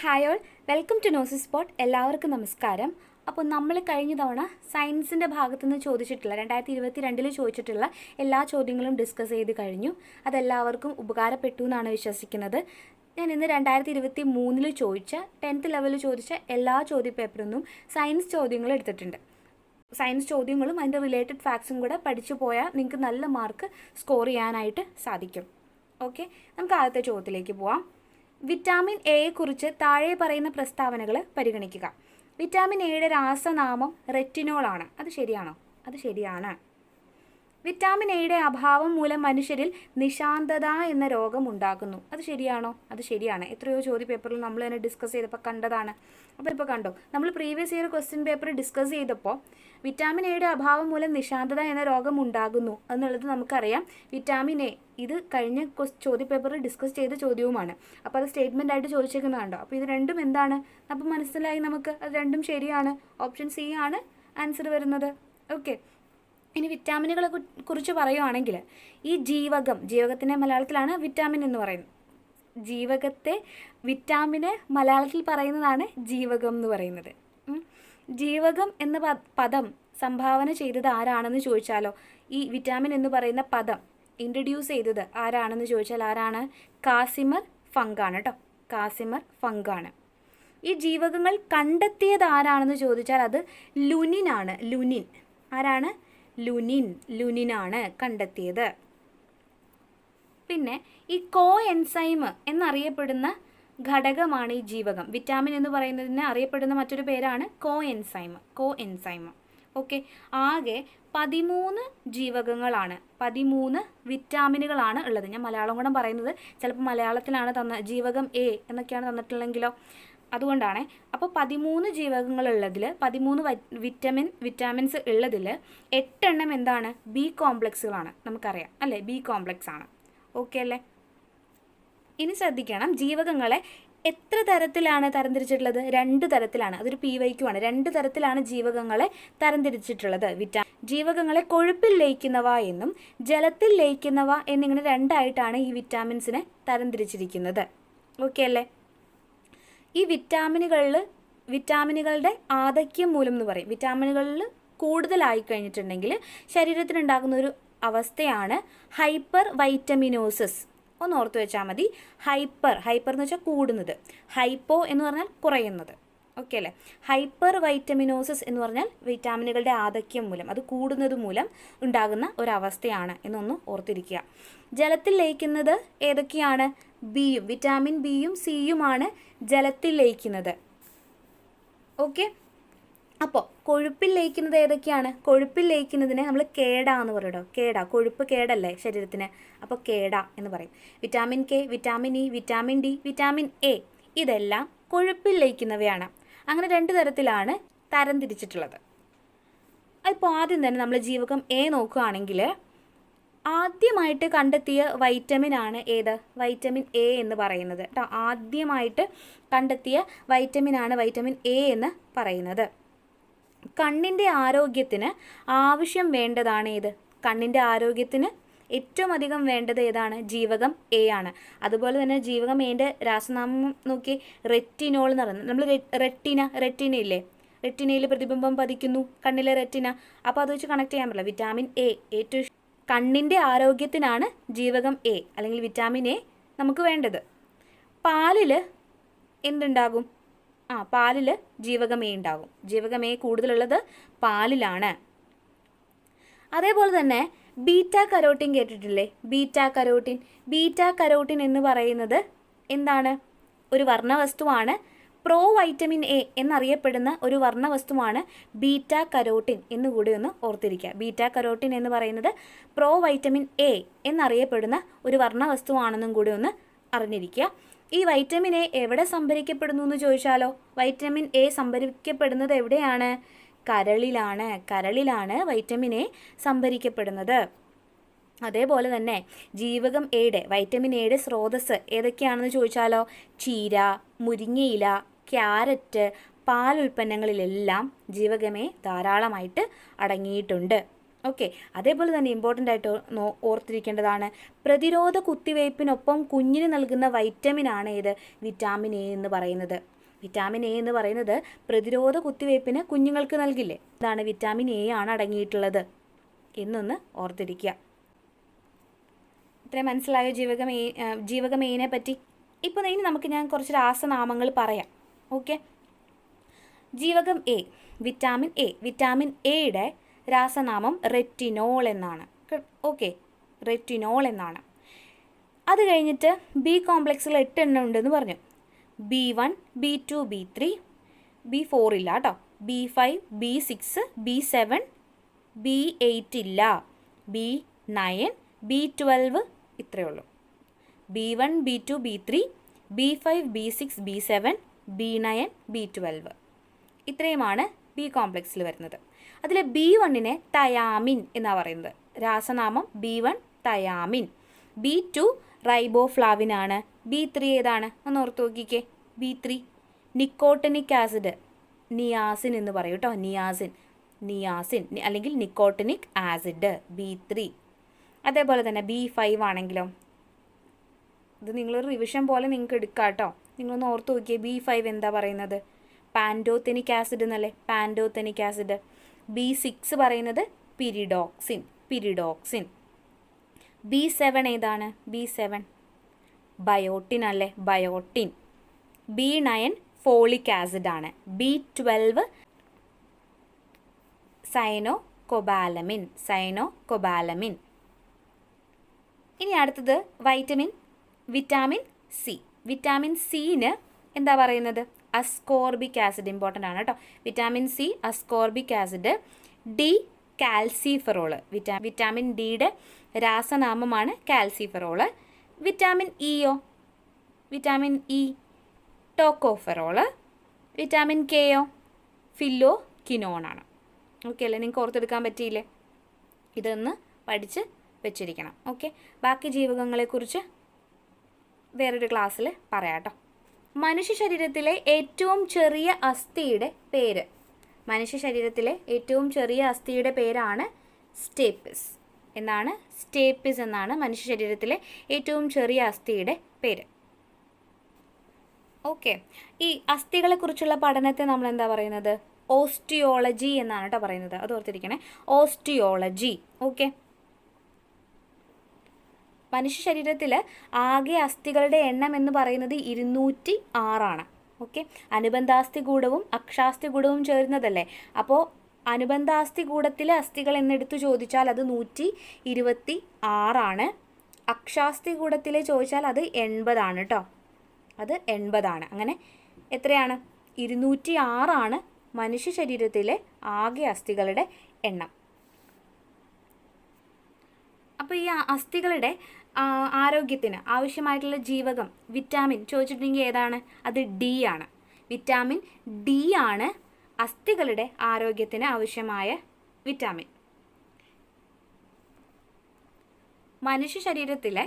Hi all, welcome to Gnosis Spot. എല്ലാവർക്കും നമസ്കാരം. അപ്പോൾ നമ്മൾ കഴിഞ്ഞ തവണ സയൻസിൻ്റെ ഭാഗത്തുനിന്ന് ചോദിച്ചിട്ടുള്ള 2022 ചോദിച്ചിട്ടുള്ള എല്ലാ ചോദ്യങ്ങളും ഡിസ്കസ് ചെയ്ത് കഴിഞ്ഞു. അതെല്ലാവർക്കും ഉപകാരപ്പെട്ടു എന്നാണ് വിശ്വസിക്കുന്നത്. ഞാൻ ഇന്ന് 2023 ചോദിച്ച 10th ലെവലിൽ ചോദിച്ച എല്ലാ ചോദ്യപേപ്പറിൽ നിന്നും സയൻസ് ചോദ്യങ്ങൾ എടുത്തിട്ടുണ്ട്. സയൻസ് ചോദ്യങ്ങളും അതിൻ്റെ റിലേറ്റഡ് ഫാക്ട്സും കൂടെ പഠിച്ചു പോയാൽ നിങ്ങൾക്ക് നല്ല മാർക്ക് സ്കോർ ചെയ്യാനായിട്ട് സാധിക്കും. ഓക്കെ, നമുക്ക് ആദ്യത്തെ ചോദ്യത്തിലേക്ക് പോവാം. വിറ്റാമിൻ എയെക്കുറിച്ച് താഴെ പറയുന്ന പ്രസ്താവനകൾ പരിഗണിക്കുക. വിറ്റാമിൻ എയുടെ രാസനാമം റെറ്റിനോൾ ആണ്. അത് ശരിയാണോ? അത് ശരിയാണ്. വിറ്റാമിൻ എയുടെ അഭാവം മൂലം മനുഷ്യരിൽ നിശാന്തത എന്ന രോഗം ഉണ്ടാകുന്നു. അത് ശരിയാണോ? അത് ശരിയാണ്. എത്രയോ ചോദ്യ പേപ്പറിൽ നമ്മൾ തന്നെ ഡിസ്കസ് ചെയ്തപ്പോൾ കണ്ടതാണ്. അപ്പോൾ ഇപ്പോൾ കണ്ടോ, നമ്മൾ previous year question paper discuss ചെയ്തപ്പോൾ വിറ്റാമിൻ എയുടെ അഭാവം മൂലം നിശാന്തത എന്ന രോഗം ഉണ്ടാകുന്നു എന്നുള്ളത് നമുക്കറിയാം. വിറ്റാമിൻ എ ഇത് കഴിഞ്ഞ ചോദ്യ പേപ്പറിൽ ഡിസ്കസ് ചെയ്ത ചോദ്യവുമാണ്. അപ്പോൾ അത് സ്റ്റേറ്റ്മെൻ്റ് ആയിട്ട് ചോദിച്ചേക്കുന്നതുണ്ടോ? അപ്പോൾ ഇത് രണ്ടും എന്താണ്? അപ്പോൾ മനസ്സിലായി നമുക്ക്, അത് രണ്ടും ശരിയാണ്. ഓപ്ഷൻ സി ആണ് ആൻസർ വരുന്നത്. ഓക്കെ, ഇനി വിറ്റാമിനുകളെ കുറിച്ച് പറയുവാണെങ്കിൽ ഈ ജീവകത്തിനെ മലയാളത്തിലാണ് വിറ്റാമിൻ എന്ന് പറയുന്നത്. ജീവകത്തെ വിറ്റാമിനെ മലയാളത്തിൽ പറയുന്നതാണ് ജീവകം എന്ന് പറയുന്നത്. ജീവകം എന്ന പദം സംഭാവന ചെയ്തത് ആരാണെന്ന് ചോദിച്ചാലോ, ഈ വിറ്റാമിൻ എന്ന് പറയുന്ന പദം ഇൻട്രൊഡ്യൂസ് ചെയ്തത് ആരാണെന്ന് ചോദിച്ചാൽ ആരാണ്? കാസിമർ ഫങ്കാണ് കേട്ടോ. കാസിമർ ഫങ്കാണ്. ഈ ജീവകങ്ങൾ കണ്ടെത്തിയത് ആരാണെന്ന് ചോദിച്ചാൽ അത് ലുനിനാണ്. ലുനിൻ ആരാണ്? ലുനിനാണ് കണ്ടെത്തിയത്. പിന്നെ ഈ കോ എൻസൈം എന്നറിയപ്പെടുന്ന ഘടകമാണ് ഈ ജീവകം. വിറ്റാമിൻ എന്ന് പറയുന്നതിന് അറിയപ്പെടുന്ന മറ്റൊരു പേരാണ് കോ എൻസൈം. ഓക്കെ, ആകെ 13 ജീവകങ്ങളാണ്, 13 വിറ്റാമിനുകളാണ് ഉള്ളത്. ഞാൻ മലയാളം കൂടെ പറയുന്നത് ചിലപ്പോൾ മലയാളത്തിലാണ് ജീവകം എ എന്നൊക്കെയാണ് തന്നിട്ടുള്ളെങ്കിലോ, അതുകൊണ്ടാണ്. അപ്പോൾ 13 ജീവകങ്ങളുള്ളതിൽ 13 വിറ്റാമിൻസ് ഉള്ളതിൽ 8 എണ്ണം എന്താണ്? ബി കോംപ്ലക്സുകളാണ്. നമുക്കറിയാം അല്ലേ, ബി കോംപ്ലക്സ് ആണ്. ഓക്കെ അല്ലേ? ഇനി ശ്രദ്ധിക്കണം, ജീവകങ്ങളെ എത്ര തരത്തിലാണ് തരംതിരിച്ചിട്ടുള്ളത്? 2 തരത്തിലാണ്. അതൊരു PYQ ആണ്. 2 തരത്തിലാണ് ജീവകങ്ങളെ തരംതിരിച്ചിട്ടുള്ളത്. ജീവകങ്ങളെ കൊഴുപ്പിൽ ലയിക്കുന്നവ എന്നും ജലത്തിൽ ലയിക്കുന്നവ എന്നിങ്ങനെ 2 ആയിട്ടാണ് ഈ വിറ്റാമിൻസിനെ തരംതിരിച്ചിരിക്കുന്നത്. ഓക്കെ അല്ലേ? ഈ വിറ്റാമിനുകളുടെ ആധിക്യം മൂലം എന്ന് പറയും. വിറ്റാമിനുകളിൽ കൂടുതലായി കഴിഞ്ഞിട്ടുണ്ടെങ്കിൽ ശരീരത്തിനുണ്ടാകുന്ന ഒരു അവസ്ഥയാണ് ഹൈപ്പർ വൈറ്റമിനോസിസ്. ഒന്ന് ഓർത്ത് വെച്ചാൽ മതി. ഹൈപ്പർ എന്ന് വെച്ചാൽ കൂടുന്നത്, ഹൈപ്പോ എന്ന് പറഞ്ഞാൽ കുറയുന്നത്. ഓക്കെ അല്ലേ? ഹൈപ്പർ വൈറ്റമിനോസിസ് എന്ന് പറഞ്ഞാൽ വിറ്റാമിനുകളുടെ ആധിക്യം മൂലം, അത് കൂടുന്നത് മൂലം ഉണ്ടാകുന്ന ഒരവസ്ഥയാണ് എന്നൊന്ന് ഓർത്തിരിക്കുക. ജലത്തിൽ ലയിക്കുന്നത് ഏതൊക്കെയാണ്? ബിയും വിറ്റാമിൻ ബിയും സിയുമാണ് ജലത്തിൽ ലയിക്കുന്നത്. ഓക്കെ, അപ്പോൾ കൊഴുപ്പിൽ ലയിക്കുന്നത് ഏതൊക്കെയാണ്? കൊഴുപ്പിൽ ലയിക്കുന്നതിനെ നമ്മൾ കേടാ എന്ന് പറയട്ടോ. കൊഴുപ്പ് കേടല്ലേ ശരീരത്തിന്, അപ്പോൾ കേടാ എന്ന് പറയും. Vitamin K, vitamin E, vitamin D, vitamin A ഇതെല്ലാം കൊഴുപ്പിൽ ലയിക്കുന്നവയാണ്. അങ്ങനെ 2 തരത്തിലാണ് തരംതിരിച്ചിട്ടുള്ളത്. ഇപ്പോൾ ആദ്യം തന്നെ നമ്മൾ ജീവകം എ നോക്കുകയാണെങ്കിൽ ആദ്യമായിട്ട് കണ്ടെത്തിയ വൈറ്റമിൻ ആണ് ഏത്? വൈറ്റമിൻ എ എന്ന് പറയുന്നത് കേട്ടോ. ആദ്യമായിട്ട് കണ്ടെത്തിയ വൈറ്റമിൻ ആണ് വൈറ്റമിൻ എ എന്ന് പറയുന്നത്. കണ്ണിൻ്റെ ആരോഗ്യത്തിന് ആവശ്യം വേണ്ടതാണ് ഏത്? കണ്ണിൻ്റെ ആരോഗ്യത്തിന് ഏറ്റവും അധികം വേണ്ടത് ഏതാണ്? ജീവകം എ ആണ്. അതുപോലെ തന്നെ ജീവകം എയുടെ രാസനാമം നോക്കി, റെറ്റിനോൾ എന്ന് പറയുന്നത്. നമ്മൾ റെറ്റിനയില്ലേ, റെറ്റിനയിൽ പ്രതിബിംബം പതിക്കുന്നു കണ്ണിലെ റെറ്റിന. അപ്പോൾ അത് വെച്ച് കണക്ട് ചെയ്യാൻ പറ്റില്ല. വിറ്റാമിൻ എ ഏറ്റവും കണ്ണിൻ്റെ ആരോഗ്യത്തിനാണ് ജീവകം എ അല്ലെങ്കിൽ വിറ്റാമിൻ എ നമുക്ക് വേണ്ടത്. പാലിൽ എന്തുണ്ടാകും? പാലിൽ ജീവകം എ ഉണ്ടാകും. ജീവകം എ കൂടുതലുള്ളത് പാലിലാണ്. അതേപോലെ തന്നെ ബീറ്റ കരോട്ടിൻ കേട്ടിട്ടില്ലേ? ബീറ്റ കരോട്ടിൻ എന്ന് പറയുന്നത് എന്താണ്? ഒരു വർണ്ണവസ്തുവാണ്. പ്രോ വൈറ്റമിൻ എ എന്നറിയപ്പെടുന്ന ഒരു വർണ്ണവസ്തുവാണ് ബീറ്റ കരോട്ടിൻ എന്നുകൂടി ഒന്ന് ഓർത്തിരിക്കുക. ബീറ്റ കരോട്ടിൻ എന്ന് പറയുന്നത് പ്രോ വൈറ്റമിൻ എ എന്നറിയപ്പെടുന്ന ഒരു വർണ്ണവസ്തുവാണെന്നും കൂടി ഒന്ന് അറിഞ്ഞിരിക്കുക. ഈ വൈറ്റമിൻ എ എവിടെ സംഭരിക്കപ്പെടുന്നു എന്ന് ചോദിച്ചാലോ, വൈറ്റമിൻ എ സംഭരിക്കപ്പെടുന്നത് എവിടെയാണ്? കരളിലാണ് വൈറ്റമിൻ എ സംഭരിക്കപ്പെടുന്നത്. അതേപോലെ തന്നെ ജീവകം എയുടെ വൈറ്റമിൻ എയുടെ സ്രോതസ്സ് ഏതൊക്കെയാണെന്ന് ചോദിച്ചാലോ, ചീര, മുരിങ്ങയില, ക്യാരറ്റ്, പാലുൽപ്പന്നങ്ങളിലെല്ലാം ജീവകം എ ധാരാളമായിട്ട് അടങ്ങിയിട്ടുണ്ട്. ഓക്കെ, അതേപോലെ തന്നെ ഇമ്പോർട്ടൻ്റ് ആയിട്ട് ഓർത്തിരിക്കേണ്ടതാണ്, പ്രതിരോധ കുത്തിവയ്പ്പിനൊപ്പം കുഞ്ഞിന് നൽകുന്ന വൈറ്റമിനാണ് ഏത്? വിറ്റാമിൻ എ എന്ന് പറയുന്നത്. വിറ്റാമിൻ എ എന്ന് പറയുന്നത് പ്രതിരോധ കുത്തിവയ്പ്പിന് കുഞ്ഞുങ്ങൾക്ക് നൽകില്ലേ, അതാണ് വിറ്റാമിൻ എ ആണ് അടങ്ങിയിട്ടുള്ളത് എന്നൊന്ന് ഓർത്തിരിക്കുക. ഇത്രയും മനസ്സിലായോ ജീവകം എനെ പറ്റി? ഇപ്പോൾ ഇനി നമുക്ക് ഞാൻ കുറച്ച് രാസനാമങ്ങൾ പറയാം. ഓക്കെ, ജീവകം എ, വിറ്റാമിൻ എയുടെ രാസനാമം റെറ്റിനോൾ എന്നാണ്. ഓക്കെ, റെറ്റിനോൾ എന്നാണ്. അത് കഴിഞ്ഞിട്ട് ബി കോംപ്ലക്സുകൾ 8 എണ്ണം ഉണ്ടെന്ന് പറഞ്ഞു. B1, B2, B3, B4 ഇല്ല കേട്ടോ, B5, B6, B7, B8 ഇല്ല, B9, B12 ഇത്രയേ ഉള്ളൂ. B1, B2, B3, B5, B6, B7, B9, B12 ഇത്രയുമാണ് ബി കോംപ്ലക്സിൽ വരുന്നത്. അതിൽ B1നെ തയാമിൻ എന്നാണ് പറയുന്നത്. രാസനാമം B1 തയാമിൻ. B2 റൈബോഫ്ലാവിനാണ്. B3 ഏതാണ്? ഒന്ന് ഓർത്ത് നോക്കിക്കേ. B3 നിക്കോട്ടിനിക് ആസിഡ്, നിയാസിൻ എന്ന് പറയും കേട്ടോ, നിയാസിൻ അല്ലെങ്കിൽ നിക്കോട്ടിനിക് ആസിഡ് B3. അതേപോലെ തന്നെ B5 ആണെങ്കിലോ, ഇത് നിങ്ങളൊരു റിവിഷൻ പോലെ നിങ്ങൾക്ക് എടുക്കാം കേട്ടോ. നിങ്ങളൊന്ന് ഓർത്ത് നോക്കിയേ, B5 എന്താ പറയുന്നത്? പാൻറ്റോതെനിക് ആസിഡ് എന്നല്ലേ, പാൻറ്റോതെനിക് ആസിഡ്. B6 പറയുന്നത് പിരിഡോക്സിൻ. B7 ഏതാണ്? B7 ബയോട്ടിൻ അല്ലേ, ബയോട്ടിൻ. B9 ഫോളിക് ആസിഡ് ആണ്. B12 സൈനോകൊബാലമിൻ. ഇനി അടുത്തത് വിറ്റാമിൻ സിന് എന്താ പറയുന്നത്? Ascorbic acid. ഇമ്പോർട്ടൻ്റ് ആണ് കേട്ടോ. Vitamin C ascorbic acid. D calciferol. Vitamin ഡിയുടെ രാസനാമമാണ് കാൽസിഫെറോള്. വിറ്റാമിൻ ഇയോ? Vitamin E tocopherol. വിറ്റാമിൻ കെയോ? ഫില്ലോക്വിനോൺ ആണ്. ഓക്കെ അല്ലേ? നിങ്ങൾക്ക് ഓർത്തെടുക്കാൻ പറ്റിയില്ലേ? ഇതൊന്ന് പഠിച്ച് വെച്ചിരിക്കണം. ഓക്കെ, ബാക്കി ജീവകങ്ങളെക്കുറിച്ച് വേറൊരു ക്ലാസ്സിൽ പറയാം കേട്ടോ. മനുഷ്യ ശരീരത്തിലെ ഏറ്റവും ചെറിയ അസ്ഥിയുടെ പേര്. മനുഷ്യ ശരീരത്തിലെ ഏറ്റവും ചെറിയ അസ്ഥിയുടെ പേരാണ് സ്റ്റേപ്പിസ്. സ്റ്റേപ്പിസ് എന്നാണ് മനുഷ്യ ശരീരത്തിലെ ഏറ്റവും ചെറിയ അസ്ഥിയുടെ പേര്. ഓക്കെ, ഈ അസ്ഥികളെക്കുറിച്ചുള്ള പഠനത്തെ നമ്മൾ എന്താ പറയുന്നത്? ഓസ്റ്റിയോളജി എന്നാണ് കേട്ടോ പറയുന്നത്. അത് ഓർത്തിരിക്കണേ, ഓസ്റ്റിയോളജി. ഓക്കെ, മനുഷ്യ ശരീരത്തിൽ ആകെ അസ്ഥികളുടെ എണ്ണം എന്ന് പറയുന്നത് 206 ആണ്. ഓക്കെ, അനുബന്ധാസ്ഥികൂടവും അക്ഷാസ്ഥികൂടവും ചേരുന്നതല്ലേ. അപ്പോൾ അനുബന്ധാസ്ഥികൂടത്തിലെ അസ്ഥികൾ എന്നെടുത്ത് ചോദിച്ചാൽ അത് 126 ആണ്. അക്ഷാസ്ഥികൂടത്തിലെ ചോദിച്ചാൽ അത് 80 ആണ് കേട്ടോ. അത് 80 ആണ്. അങ്ങനെ എത്രയാണ്? 206 ആണ് മനുഷ്യ ശരീരത്തിലെ ആകെ അസ്ഥികളുടെ എണ്ണം. അപ്പോൾ ഈ അസ്ഥികളുടെ ആരോഗ്യത്തിന് ആവശ്യമായിട്ടുള്ള ജീവകം വിറ്റാമിൻ ചോദിച്ചിട്ടുണ്ടെങ്കിൽ ഏതാണ്? അത് ഡി ആണ്. വിറ്റാമിൻ ഡി ആണ് അസ്ഥികളുടെ ആരോഗ്യത്തിന് ആവശ്യമായ വിറ്റാമിൻ. മനുഷ്യ ശരീരത്തിലെ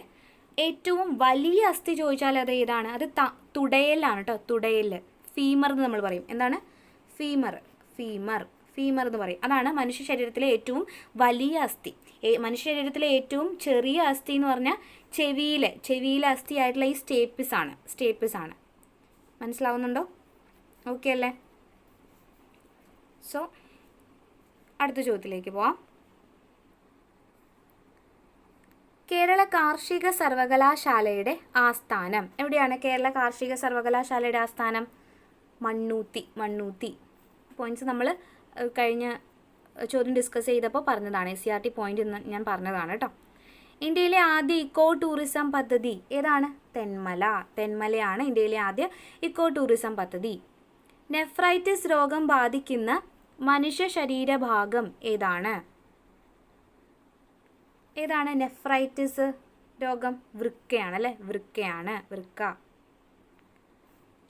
ഏറ്റവും വലിയ അസ്ഥി ചോദിച്ചാൽ അത് ഏതാണ്? അത് തുടയലാണ് കേട്ടോ. തുടയൽ, ഫീമർ എന്ന് നമ്മൾ പറയും. എന്താണ്? ഫീമർ എന്ന് പറയും. അതാണ് മനുഷ്യ ശരീരത്തിലെ ഏറ്റവും വലിയ അസ്ഥി. മനുഷ്യ ശരീരത്തിലെ ഏറ്റവും ചെറിയ അസ്ഥി എന്ന് പറഞ്ഞാൽ ചെവിയിലെ അസ്ഥി ആയിട്ടുള്ള ഈ സ്റ്റേപ്പിസ് ആണ്. മനസ്സിലാവുന്നുണ്ടോ? ഓക്കെ അല്ലേ? സോ അടുത്ത ചോദ്യത്തിലേക്ക് പോവാം. കേരള കാർഷിക സർവകലാശാലയുടെ ആസ്ഥാനം എവിടെയാണ്? കേരള കാർഷിക സർവകലാശാലയുടെ ആസ്ഥാനം മണ്ണൂത്തി. പോയിന്റ്സ് നമ്മൾ കഴിഞ്ഞ ചോദ്യം ഡിസ്കസ് ചെയ്തപ്പോൾ പറഞ്ഞതാണ്. SCERT പോയിന്റ് എന്ന് ഞാൻ പറഞ്ഞതാണ് കേട്ടോ. ഇന്ത്യയിലെ ആദ്യ ഇക്കോ ടൂറിസം പദ്ധതി ഏതാണ്? തെന്മലയാണ് ഇന്ത്യയിലെ ആദ്യ ഇക്കോ ടൂറിസം പദ്ധതി. നെഫ്രൈറ്റിസ് രോഗം ബാധിക്കുന്ന മനുഷ്യ ശരീരഭാഗം ഏതാണ്? നെഫ്രൈറ്റിസ് രോഗം? വൃക്കയാണ് അല്ലേ? വൃക്ക.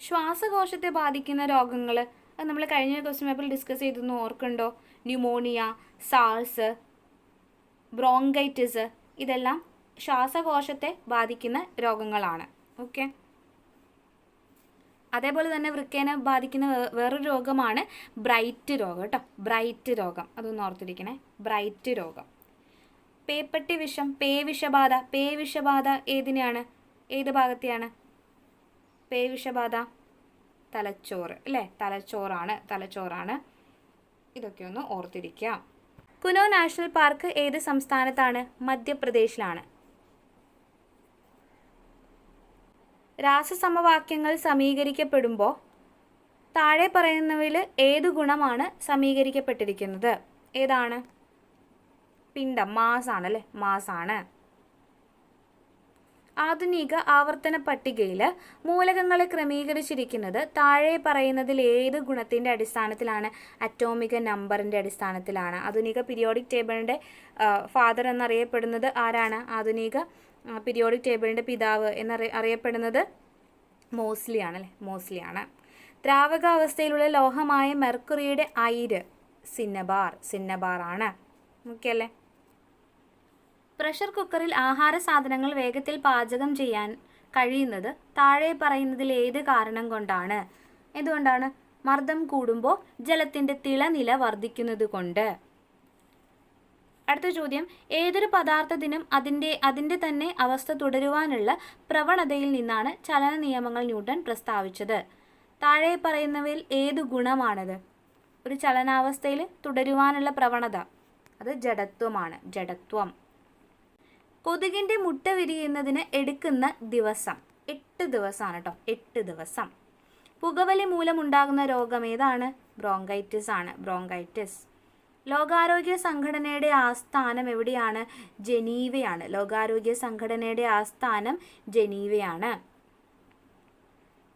ശ്വാസകോശത്തെ ബാധിക്കുന്ന രോഗങ്ങൾ അത് നമ്മൾ കഴിഞ്ഞ ക്വസ്റ്റ്യൻ പേപ്പറിൽ ഡിസ്കസ് ചെയ്തെന്ന് ഓർക്കുന്നുണ്ടോ? ന്യൂമോണിയ, സാൾസ്, ബ്രോങ്കൈറ്റിസ് ഇതെല്ലാം ശ്വാസകോശത്തെ ബാധിക്കുന്ന രോഗങ്ങളാണ്. ഓക്കെ, അതേപോലെ തന്നെ വൃക്കേനെ ബാധിക്കുന്ന വേറൊരു രോഗമാണ് ബ്രൈറ്റ് രോഗം കേട്ടോ. ബ്രൈറ്റ് രോഗം അതൊന്ന് ഓർത്തിരിക്കണേ. ബ്രൈറ്റ് രോഗം. പേപ്പട്ടി വിഷം, പേവിഷബാധ. പേവിഷബാധ ഏതിനെയാണ്, ഏത് ഭാഗത്തെയാണ് പേവിഷബാധ? തലച്ചോറ് അല്ലേ, തലച്ചോറാണ്. ഇതൊക്കെ ഒന്ന് ഓർത്തിരിക്കുക. കുനോ നാഷണൽ പാർക്ക് ഏത് സംസ്ഥാനത്താണ്? മധ്യപ്രദേശിലാണ്. രാസസമവാക്യങ്ങൾ സമീകരിക്കപ്പെടുമ്പോൾ താഴെ പറയുന്നവയിൽ ഏതു ഗുണമാണ് സമീകരിക്കപ്പെട്ടിരിക്കുന്നത്? ഏതാണ്? പിണ്ഡം, മാസാണ് അല്ലേ, മാസാണ്. ആധുനിക ആവർത്തന പട്ടികയിൽ മൂലകങ്ങളെ ക്രമീകരിച്ചിരിക്കുന്നത് താഴെ പറയുന്നതിൽ ഏത് ഗുണത്തിൻ്റെ അടിസ്ഥാനത്തിലാണ്? അറ്റോമിക നമ്പറിൻ്റെ അടിസ്ഥാനത്തിലാണ്. ആധുനിക പീരിയോഡിക് ടേബിളിൻ്റെ ഫാദർ എന്നറിയപ്പെടുന്നത് ആരാണ്? ആധുനിക പീരിയോഡിക് ടേബിളിൻ്റെ പിതാവ് അറിയപ്പെടുന്നത് മോസ്ലിയാണ് അല്ലേ, മോസ്ലിയാണ്. ദ്രാവകാവസ്ഥയിലുള്ള ലോഹമായ മെർക്കുറിയുടെ അയിര് സിന്നബാറാണ്. ഓക്കെ അല്ലേ. പ്രഷർ കുക്കറിൽ ആഹാര സാധനങ്ങൾ വേഗത്തിൽ പാചകം ചെയ്യാൻ കഴിയുന്നത് താഴെ പറയുന്നതിൽ ഏത് കാരണം കൊണ്ടാണ്? എന്തുകൊണ്ടാണ്? മർദ്ദം കൂടുമ്പോൾ ജലത്തിൻ്റെ തിളനില വർദ്ധിക്കുന്നത് കൊണ്ട്. അടുത്ത ചോദ്യം, ഏതൊരു പദാർത്ഥത്തിനും അതിൻ്റെ തന്നെ അവസ്ഥ തുടരുവാനുള്ള പ്രവണതയിൽ നിന്നാണ് ചലന നിയമങ്ങൾ ന്യൂട്ടൺ പ്രസ്താവിച്ചത്? താഴെ പറയുന്നവയിൽ ഏത് ഗുണമാണത്? ഒരു ചലനാവസ്ഥയിൽ തുടരുവാനുള്ള പ്രവണത, അത് ജഡത്വമാണ്, ജഡത്വം. കൊതുകിൻ്റെ മുട്ട വിരിയുന്നതിന് എടുക്കുന്ന ദിവസം 8 ദിവസമാണ് കേട്ടോ, 8 ദിവസം. പുകവലി മൂലമുണ്ടാകുന്ന രോഗം ഏതാണ്? ബ്രോങ്കൈറ്റിസ് ആണ്, ബ്രോങ്കൈറ്റിസ്. ലോകാരോഗ്യ സംഘടനയുടെ ആസ്ഥാനം എവിടെയാണ്? ജനീവയാണ്. ലോകാരോഗ്യ സംഘടനയുടെ ആസ്ഥാനം ജനീവയാണ്.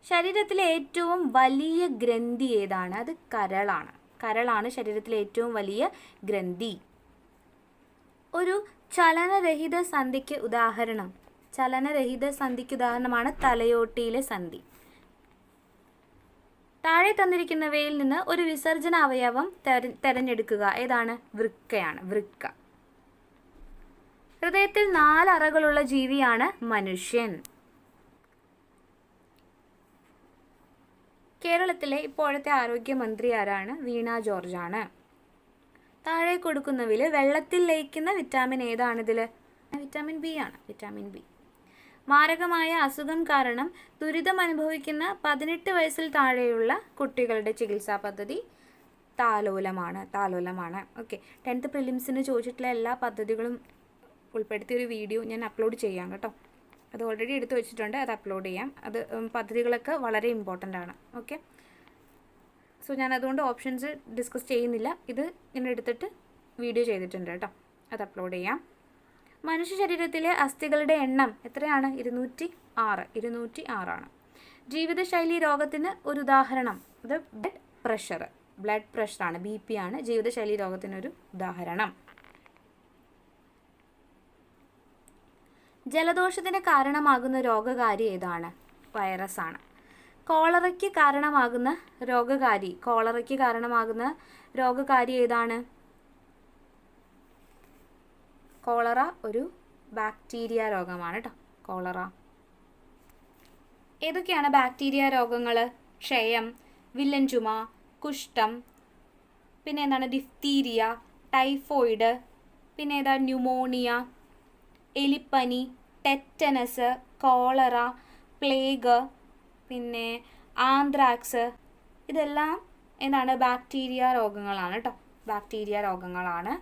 ശരീരത്തിലെ ഏറ്റവും വലിയ ഗ്രന്ഥി ഏതാണ്? അത് കരളാണ്. കരളാണ് ശരീരത്തിലെ ഏറ്റവും വലിയ ഗ്രന്ഥി. ഒരു ചലനരഹിത സന്ധിക്ക് ഉദാഹരണം? ചലനരഹിത സന്ധിക്ക് ഉദാഹരണമാണ് തലയോട്ടിയിലെ സന്ധി. താഴെ തന്നിരിക്കുന്നവയിൽ നിന്ന് ഒരു വിസർജന അവയവം തെരഞ്ഞെടുക്കുക. ഏതാണ്? വൃക്കയാണ്, വൃക്ക. ഹൃദയത്തിൽ 4 അറകളുള്ള ജീവിയാണ് മനുഷ്യൻ. കേരളത്തിലെ ഇപ്പോഴത്തെ ആരോഗ്യമന്ത്രി ആരാണ്? വീണ ജോർജാണ്. താഴെ കൊടുക്കുന്നവയിൽ വെള്ളത്തിൽ ലയിക്കുന്ന വിറ്റാമിൻ ഏതാണിതിൽ? വിറ്റാമിൻ ബി ആണ്, വിറ്റാമിൻ ബി. മാരകമായ അസുഖം കാരണം ദുരിതം അനുഭവിക്കുന്ന 18 വയസ്സിൽ താഴെയുള്ള കുട്ടികളുടെ ചികിത്സാ പദ്ധതി താലോലമാണ്. ഓക്കെ, 10th പ്രിലിംസിന് ചോദിച്ചിട്ടുള്ള എല്ലാ പദ്ധതികളും ഉൾപ്പെടുത്തിയൊരു വീഡിയോ ഞാൻ അപ്ലോഡ് ചെയ്യാം കേട്ടോ. അത് ഓൾറെഡി എടുത്തു വെച്ചിട്ടുണ്ട്, അത് അപ്ലോഡ് ചെയ്യാം. അത് പദ്ധതികളൊക്കെ വളരെ ഇമ്പോർട്ടൻ്റ് ആണ്. ഓക്കെ, സോ ഞാൻ അതുകൊണ്ട് ഓപ്ഷൻസ് ഡിസ്കസ് ചെയ്യുന്നില്ല. ഇത് ഞാൻ എടുത്തിട്ട് വീഡിയോ ചെയ്തിട്ടുണ്ട് കേട്ടോ, അത് അപ്ലോഡ് ചെയ്യാം. മനുഷ്യ ശരീരത്തിലെ അസ്ഥികളുടെ എണ്ണം എത്രയാണ്? 206 ആണ്. ജീവിതശൈലി രോഗത്തിന് ഒരു ഉദാഹരണം? അത് ബ്ലഡ് പ്രഷറാണ്, BP ആണ് ജീവിതശൈലി രോഗത്തിനൊരു ഉദാഹരണം. ജലദോഷത്തിന് കാരണമാകുന്ന രോഗകാരി ഏതാണ്? വൈറസാണ്. കോളറയ്ക്ക് കാരണമാകുന്ന രോഗകാരി ഏതാണ്? കോളറ ഒരു ബാക്ടീരിയ രോഗമാണ് കേട്ടോ, കോളറ. ഏതൊക്കെയാണ് ബാക്ടീരിയ രോഗങ്ങൾ? ക്ഷയം, വില്ലൻ ചുമ, കുഷ്ഠം, പിന്നെ എന്താണ്? ഡിഫ്തീരിയ, ടൈഫോയിഡ്, പിന്നെ ഏതാ? ന്യൂമോണിയ, എലിപ്പനി, ടെറ്റനസ്, കോളറ, പ്ലേഗ്, പിന്നെ ആന്ത്രാക്സ്. ഇതെല്ലാം എന്താണ്? ബാക്ടീരിയ രോഗങ്ങളാണ് കേട്ടോ, ബാക്ടീരിയ രോഗങ്ങളാണ്.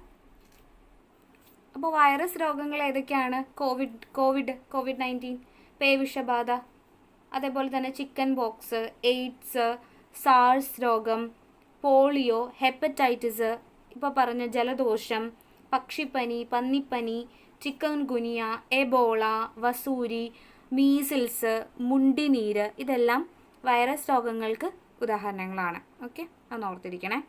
അപ്പോൾ വൈറസ് രോഗങ്ങൾ ഏതൊക്കെയാണ്? കോവിഡ്-19, പേവിഷബാധ, അതേപോലെ തന്നെ ചിക്കൻ പോക്സ്, എയ്ഡ്സ്, സാർസ് രോഗം, പോളിയോ, ഹെപ്പറ്റൈറ്റിസ്, ഇപ്പോൾ പറഞ്ഞ ജലദോഷം, പക്ഷിപ്പനി, പന്നിപ്പനി, ചിക്കൻ ഗുനിയ, എബോള, വസൂരി, മീസിൽസ്, മുണ്ടിനീര്, ഇതെല്ലാം വൈറസ് രോഗങ്ങൾക്ക് ഉദാഹരണങ്ങളാണ്. ഓക്കെ, ഒന്ന് ഓർത്തിരിക്കണേ.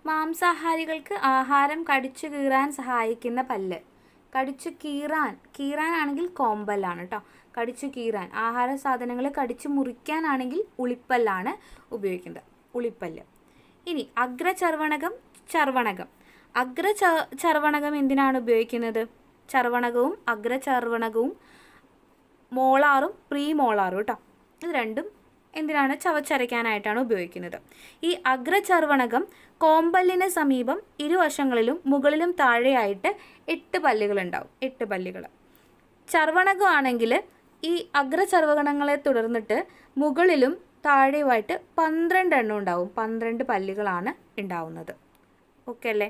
മാംസാഹാരികൾക്ക് ആഹാരം കടിച്ചു കീറാൻ സഹായിക്കുന്ന പല്ല്? കീറാനാണെങ്കിൽ കോമ്പല്ലാണ് കേട്ടോ. കടിച്ചു കീറാൻ, ആഹാര സാധനങ്ങൾ കടിച്ചു മുറിക്കാനാണെങ്കിൽ ഉളിപ്പല്ലാണ് ഉപയോഗിക്കുന്നത്, ഉളിപ്പല്ല്. ഇനി അഗ്രചർവണകം, ചർവണകം. ചർവണകം എന്തിനാണ് ഉപയോഗിക്കുന്നത്? ചർവണകവും അഗ്രചർവണകവും മോളാറും പ്രീ മോളാറും കേട്ടോ. ഇത് രണ്ടും എന്തിനാണ്? ചവച്ചരയ്ക്കാനായിട്ടാണ് ഉപയോഗിക്കുന്നത്. ഈ അഗ്രചർവണകം കോമ്പല്ലിന് സമീപം ഇരുവശങ്ങളിലും മുകളിലും താഴെയായിട്ട് 8 പല്ലുകളുണ്ടാവും. 8 പല്ലുകൾ. ചർവണകമാണെങ്കിൽ ഈ അഗ്രചർവണങ്ങളെ തുടർന്നിട്ട് മുകളിലും താഴെയുമായിട്ട് 12 എണ്ണം ഉണ്ടാവും. 12 പല്ലുകളാണ് ഉണ്ടാവുന്നത്. ഓക്കെ അല്ലേ?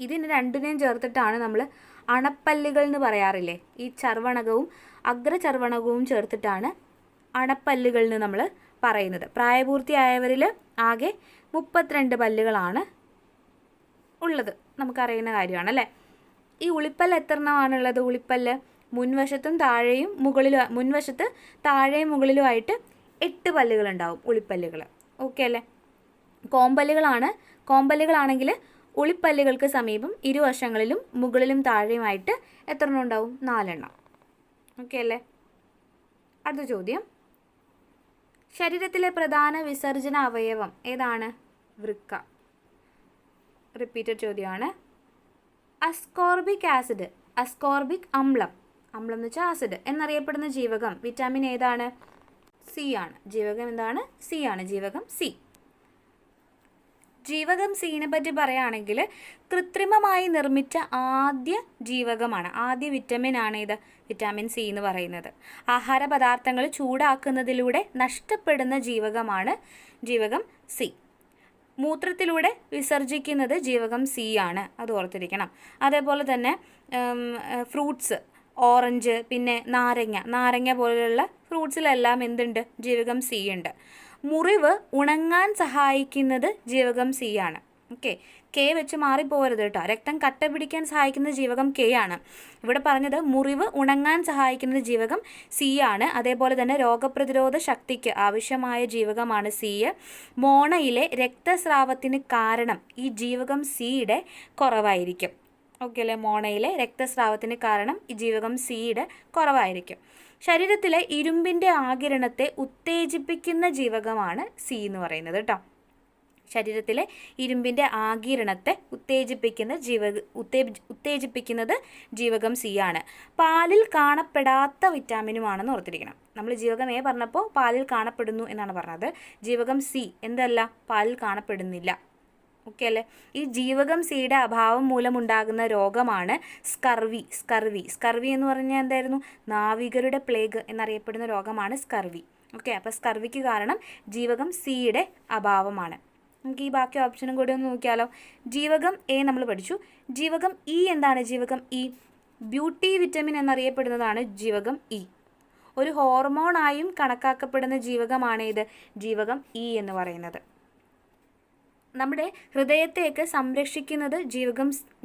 ഇതിന് രണ്ടിനെയും ചേർത്തിട്ടാണ് നമ്മൾ അണപ്പല്ലുകൾ എന്ന് പറയാറില്ലേ? ഈ ചർവണകവും അഗ്രചർവണകവും ചേർത്തിട്ടാണ് അണപ്പല്ലുകൾ എന്ന് നമ്മൾ പറയുന്നത്. പ്രായപൂർത്തിയായവരിൽ ആകെ 32 പല്ലുകളാണ് ഉള്ളത്. നമുക്കറിയുന്ന കാര്യമാണ് അല്ലേ? ഈ ഉളിപ്പല്ല് എത്ര എണ്ണമാണുള്ളത്? ഉളിപ്പല്ല് മുൻവശത്തും താഴെയും മുകളിലും, മുൻവശത്ത് താഴെയും മുകളിലുമായിട്ട് 8 പല്ലുകളുണ്ടാവും. ഉളിപ്പല്ലുകൾ. ഓക്കെ അല്ലേ? കോമ്പല്ലുകളാണെങ്കിൽ ഉളിപ്പല്ലുകൾക്ക് സമീപം ഇരുവശങ്ങളിലും മുകളിലും താഴെയുമായിട്ട് എത്ര എണ്ണം ഉണ്ടാവും? 4 എണ്ണം. ഓക്കെ അല്ലേ? അടുത്ത ചോദ്യം, ശരീരത്തിലെ പ്രധാന വിസർജന അവയവം ഏതാണ്? വൃക്ക. റിപ്പീറ്റഡ് ചോദ്യമാണ്. അസ്കോർബിക് അമ്ലം എന്ന് വെച്ചാൽ ആസിഡ് എന്നറിയപ്പെടുന്ന ജീവകം വിറ്റാമിൻ ഏതാണ്? സി ആണ്. ജീവകം എന്താണ്? സി ആണ്. ജീവകം സി. ജീവകം സീനെ പറ്റി പറയുകയാണെങ്കിൽ കൃത്രിമമായി നിർമ്മിച്ച ആദ്യ ജീവകമാണ്, ആദ്യ വിറ്റമിൻ ആണ് ഇത് വിറ്റാമിൻ സി എന്ന് പറയുന്നത്. ആഹാര പദാർത്ഥങ്ങൾ ചൂടാക്കുന്നതിലൂടെ നഷ്ടപ്പെടുന്ന ജീവകമാണ് ജീവകം സി. മൂത്രത്തിലൂടെ വിസർജിക്കുന്നത് ജീവകം സി ആണ്. അത് ഓർത്തിരിക്കണം. അതേപോലെ തന്നെ ഫ്രൂട്ട്സ്, ഓറഞ്ച്, പിന്നെ നാരങ്ങ പോലെയുള്ള ഫ്രൂട്ട്സിലെല്ലാം എന്തുണ്ട്? ജീവകം സി ഉണ്ട്. മുറിവ് ഉണങ്ങാൻ സഹായിക്കുന്നത് ജീവകം സി ആണ്. ഓക്കെ, കെ വെച്ച് മാറിപ്പോകരുത് കേട്ടോ. രക്തം കട്ട പിടിക്കാൻ സഹായിക്കുന്നത് ജീവകം കെ ആണ്. ഇവിടെ പറഞ്ഞത് മുറിവ് ഉണങ്ങാൻ സഹായിക്കുന്നത് ജീവകം സി ആണ്. അതേപോലെ തന്നെ രോഗപ്രതിരോധ ശക്തിക്ക് ആവശ്യമായ ജീവകമാണ് സി. മോണയിലെ രക്തസ്രാവത്തിന് കാരണം ഈ ജീവകം സിയുടെ കുറവായിരിക്കും. ഓക്കെ അല്ലേ? മോണയിലെ രക്തസ്രാവത്തിന് കാരണം ഈ ജീവകം സിയുടെ കുറവായിരിക്കും. ശരീരത്തിലെ ഇരുമ്പിൻ്റെ ആഗിരണത്തെ ഉത്തേജിപ്പിക്കുന്ന ജീവകമാണ് സി എന്ന് പറയുന്നത് കേട്ടോ. ശരീരത്തിലെ ഇരുമ്പിൻ്റെ ആഗിരണത്തെ ഉത്തേജിപ്പിക്കുന്നത് ജീവകം സി ആണ്. പാലിൽ കാണപ്പെടാത്ത വിറ്റാമിനുമാണെന്ന് ഓർത്തിരിക്കണം. നമ്മൾ ജീവകം എ പറഞ്ഞപ്പോൾ പാലിൽ കാണപ്പെടുന്നു എന്നാണ് പറഞ്ഞത്. ജീവകം സി എന്തല്ല? പാലിൽ കാണപ്പെടുന്നില്ല. ഓക്കെ അല്ലേ? ഈ ജീവകം സിയുടെ അഭാവം മൂലമുണ്ടാകുന്ന രോഗമാണ് സ്കർവി. സ്കർവി എന്ന് പറഞ്ഞാൽ എന്തായിരുന്നു? നാവികരുടെ പ്ലേഗ് എന്നറിയപ്പെടുന്ന രോഗമാണ് സ്കർവി. ഓക്കെ, അപ്പോൾ സ്കർവിക്ക് കാരണം ജീവകം സിയുടെ അഭാവമാണ്. നമുക്ക് ഈ ബാക്കി ഓപ്ഷനും കൂടി ഒന്ന് നോക്കിയാലോ. ജീവകം എ നമ്മൾ പഠിച്ചു. ജീവകം ഇ എന്താണ്? ജീവകം ഇ ബ്യൂട്ടി വിറ്റമിൻ എന്നറിയപ്പെടുന്നതാണ് ജീവകം ഇ. ഒരു ഹോർമോണായും കണക്കാക്കപ്പെടുന്ന ജീവകമാണ് ഇത് ജീവകം ഇ എന്ന് പറയുന്നത്. നമ്മുടെ ഹൃദയത്തെയൊക്കെ സംരക്ഷിക്കുന്നത്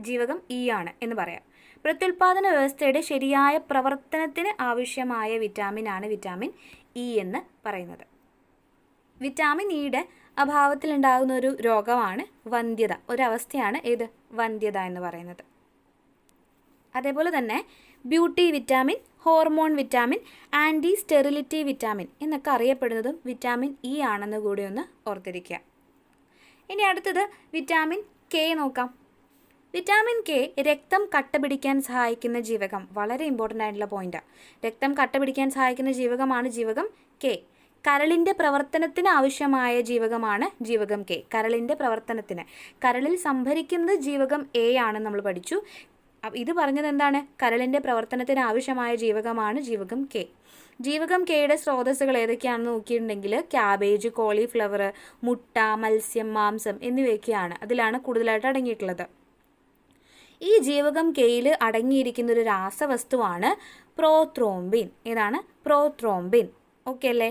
ജീവകം ഇ ആണ് എന്ന് പറയാം. പ്രത്യുൽപാദന വ്യവസ്ഥയുടെ ശരിയായ പ്രവർത്തനത്തിന് ആവശ്യമായ വിറ്റാമിനാണ് വിറ്റാമിൻ ഇ എന്ന് പറയുന്നത്. വിറ്റാമിൻ ഇയുടെ അഭാവത്തിലുണ്ടാകുന്ന ഒരു രോഗമാണ് വന്ധ്യത. ഒരവസ്ഥയാണ് ഏത്? വന്ധ്യത എന്ന് പറയുന്നത്. അതേപോലെ തന്നെ beauty vitamin, hormone vitamin, anti sterility vitamin എന്നൊക്കെ അറിയപ്പെടുന്നതും വിറ്റാമിൻ ഇ ആണെന്ന് കൂടി ഒന്ന് ഓർത്തിരിക്കുക. ഇനി അടുത്തത് വിറ്റാമിൻ കെ നോക്കാം. വിറ്റാമിൻ കെ രക്തം കട്ടപിടിക്കാൻ സഹായിക്കുന്ന ജീവകം. വളരെ ഇമ്പോർട്ടൻ്റ് ആയിട്ടുള്ള പോയിന്റാണ്. രക്തം കട്ടപിടിക്കാൻ സഹായിക്കുന്ന ജീവകമാണ് ജീവകം കെ. കരളിൻ്റെ പ്രവർത്തനത്തിന് ആവശ്യമായ ജീവകമാണ് ജീവകം കെ. കരളിൻ്റെ പ്രവർത്തനത്തിന്, കരളിൽ സംഭരിക്കുന്നത് ജീവകം എ ആണെന്ന് നമ്മൾ പഠിച്ചു. ഇത് പറഞ്ഞത് എന്താണ്? കരളിൻ്റെ പ്രവർത്തനത്തിന് ആവശ്യമായ ജീവകമാണ് ജീവകം കെ. ജീവകം കെയുടെ സ്രോതസ്സുകൾ ഏതൊക്കെയാണെന്ന് നോക്കിയിട്ടുണ്ടെങ്കിൽ ക്യാബേജ്, കോളിഫ്ലവർ, മുട്ട, മത്സ്യം, മാംസം എന്നിവയൊക്കെയാണ്. അതിലാണ് കൂടുതലായിട്ട് അടങ്ങിയിട്ടുള്ളത്. ഈ ജീവകം കെയിൽ അടങ്ങിയിരിക്കുന്ന ഒരു രാസവസ്തുവാണ് പ്രോത്രോംബിൻ. ഏതാണ്? പ്രോത്രോംബിൻ. ഓക്കെ അല്ലേ?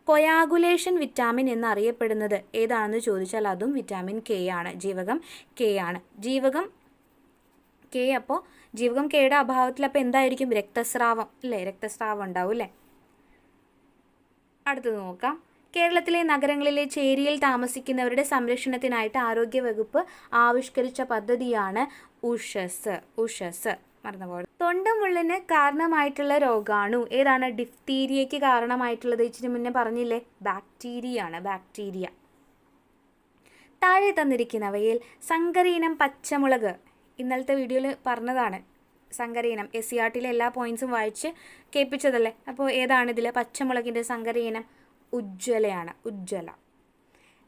കൊയാഗുലേഷൻ വിറ്റാമിൻ എന്നറിയപ്പെടുന്നത് ഏതാണെന്ന് ചോദിച്ചാൽ അതും വിറ്റാമിൻ കെ ആണ്. ജീവകം കെ ആണ്. ജീവകം കെ, അപ്പോൾ ജീവകം കെയുടെ അഭാവത്തിൽ അപ്പോൾ എന്തായിരിക്കും? രക്തസ്രാവം അല്ലേ? രക്തസ്രാവം ഉണ്ടാവും അല്ലേ? അടുത്തത് നോക്കാം. കേരളത്തിലെ നഗരങ്ങളിലെ ചേരിയിൽ താമസിക്കുന്നവരുടെ സംരക്ഷണത്തിനായിട്ട് ആരോഗ്യവകുപ്പ് ആവിഷ്കരിച്ച പദ്ധതിയാണ് ഉഷസ്. മറന്നുപോയത്. തൊണ്ടമുള്ളിന് കാരണമായിട്ടുള്ള രോഗാണു ഏതാണ്? ഡിഫ്തീരിയയ്ക്ക് കാരണമായിട്ടുള്ളത് ഇച്ചിരി മുന്നേ പറഞ്ഞില്ലേ? ബാക്ടീരിയ. താഴെ തന്നിരിക്കുന്നവയിൽ സങ്കരയിനം പച്ചമുളക്, ഇന്നലത്തെ വീഡിയോയിൽ പറഞ്ഞതാണ്, സങ്കര ഇനം SCERTയിലെ എല്ലാ പോയിന്റ്സും വായിച്ച് കേൾപ്പിച്ചതല്ലേ. അപ്പോൾ ഏതാണിതിൽ? പച്ചമുളകിൻ്റെ സങ്കര ഇനം ഉജ്ജ്വലയാണ്. ഉജ്ജ്വല.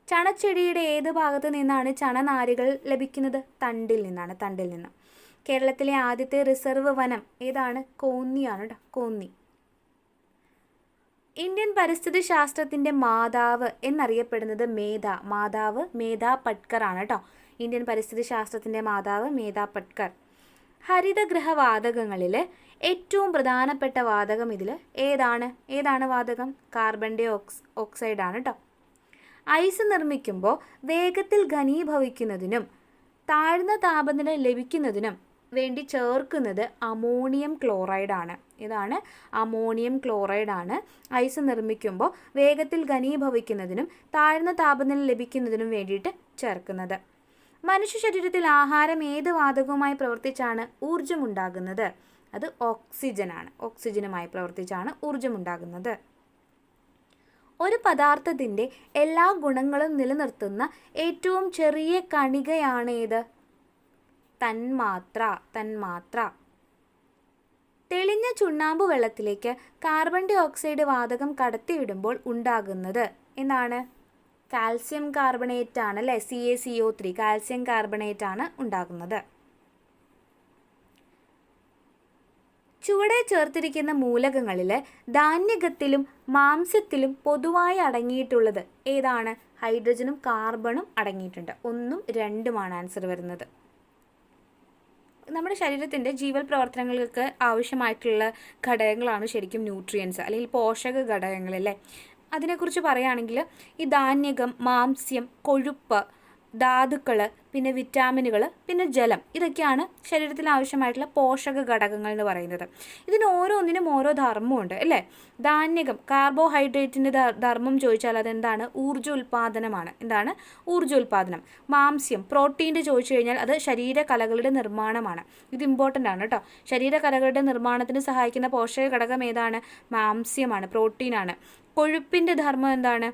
ചണച്ചെടിയുടെ ഏത് ഭാഗത്ത് നിന്നാണ് ചണനാരുകൾ ലഭിക്കുന്നത്? തണ്ടിൽ നിന്നാണ്. തണ്ടിൽ നിന്ന്. കേരളത്തിലെ ആദ്യത്തെ റിസർവ് വനം ഏതാണ്? കോന്നിയാണ് കേട്ടോ. കോന്നി. ഇന്ത്യൻ പരിസ്ഥിതി ശാസ്ത്രത്തിൻ്റെ മാതാവ് എന്നറിയപ്പെടുന്നത് മാതാവ് മേധാ പട്കർ ആണ് കേട്ടോ. ഇന്ത്യൻ പരിസ്ഥിതി ശാസ്ത്രത്തിൻ്റെ മാതാവ് മേധാ പട്കർ. ഹരിതഗൃഹവാതകങ്ങളിൽ ഏറ്റവും പ്രധാനപ്പെട്ട വാതകം ഇതിൽ ഏതാണ് വാതകം? കാർബൺ ഡൈ ഓക്സൈഡ് ആണ് കേട്ടോ. ഐസ് നിർമ്മിക്കുമ്പോൾ വേഗത്തിൽ ഘനീഭവിക്കുന്നതിനും താഴ്ന്ന താപനില ലഭിക്കുന്നതിനും വേണ്ടി ചേർക്കുന്നത് അമോണിയം ക്ലോറൈഡ് ആണ്. ഇതാണ് അമോണിയം ക്ലോറൈഡ് ആണ് ഐസ് നിർമ്മിക്കുമ്പോൾ വേഗത്തിൽ ഘനീഭവിക്കുന്നതിനും താഴ്ന്ന താപനില ലഭിക്കുന്നതിനും വേണ്ടിയിട്ട് ചേർക്കുന്നത്. മനുഷ്യ ശരീരത്തിൽ ആഹാരം ഏത് വാതകവുമായി പ്രവർത്തിച്ചാണ് ഊർജ്ജമുണ്ടാകുന്നത്? അത് ഓക്സിജനാണ്. ഓക്സിജനുമായി പ്രവർത്തിച്ചാണ് ഊർജ്ജമുണ്ടാകുന്നത്. ഒരു പദാർത്ഥത്തിൻ്റെ എല്ലാ ഗുണങ്ങളും നിലനിർത്തുന്ന ഏറ്റവും ചെറിയ കണികയാണേത്? തന്മാത്ര. തെളിഞ്ഞ ചുണ്ണാമ്പ് വെള്ളത്തിലേക്ക് കാർബൺ ഡൈ ഓക്സൈഡ് വാതകം കടത്തിവിടുമ്പോൾ ഉണ്ടാകുന്നത് എന്താണ്? കാൽസ്യം കാർബണേറ്റ് ആണ് അല്ലേ. CaCO3 കാൽസ്യം കാർബണേറ്റ് ആണ് ഉണ്ടാകുന്നത്. ചുവടെ ചേർത്തിരിക്കുന്ന മൂലകങ്ങളിൽ ധാന്യകത്തിലും മാംസ്യത്തിലും പൊതുവായി അടങ്ങിയിട്ടുള്ളത് ഏതാണ്? ഹൈഡ്രജനും കാർബണും അടങ്ങിയിട്ടുണ്ട്. 1ഉം 2ഉമാണ് ആൻസർ വരുന്നത്. നമ്മുടെ ശരീരത്തിൻ്റെ ജീവൽ പ്രവർത്തനങ്ങൾക്ക് ആവശ്യമായിട്ടുള്ള ഘടകങ്ങളാണ് ശരിക്കും ന്യൂട്രിയൻസ് അല്ലെങ്കിൽ പോഷക ഘടകങ്ങൾ അല്ലേ. അതിനെക്കുറിച്ച് പറയുകയാണെങ്കിൽ ഈ ധാന്യകം, മാംസ്യം, കൊഴുപ്പ്, ധാതുക്കൾ, പിന്നെ വിറ്റാമിനുകൾ, പിന്നെ ജലം, ഇതൊക്കെയാണ് ശരീരത്തിന് ആവശ്യമായിട്ടുള്ള പോഷക ഘടകങ്ങൾ എന്ന് പറയുന്നത്. ഇതിന് ഓരോന്നിനും ഓരോ ധർമ്മമുണ്ട് അല്ലേ. ധാന്യകം കാർബോഹൈഡ്രേറ്റിൻ്റെ ധർമ്മം ചോദിച്ചാൽ അതെന്താണ്? ഊർജ്ജോൽപാദനമാണ്. എന്താണ്? ഊർജ്ജോൽപാദനം. മാംസ്യം പ്രോട്ടീൻ്റെ ചോദിച്ചു കഴിഞ്ഞാൽ അത് ശരീരകലകളുടെ നിർമ്മാണമാണ്. ഇത് ഇമ്പോർട്ടൻ്റ് ആണ് കേട്ടോ. ശരീരകലകളുടെ നിർമ്മാണത്തിന് സഹായിക്കുന്ന പോഷക ഘടകം ഏതാണ്? മാംസ്യമാണ്, പ്രോട്ടീനാണ്. കൊഴുപ്പിൻ്റെ ധർമ്മം എന്താണ്?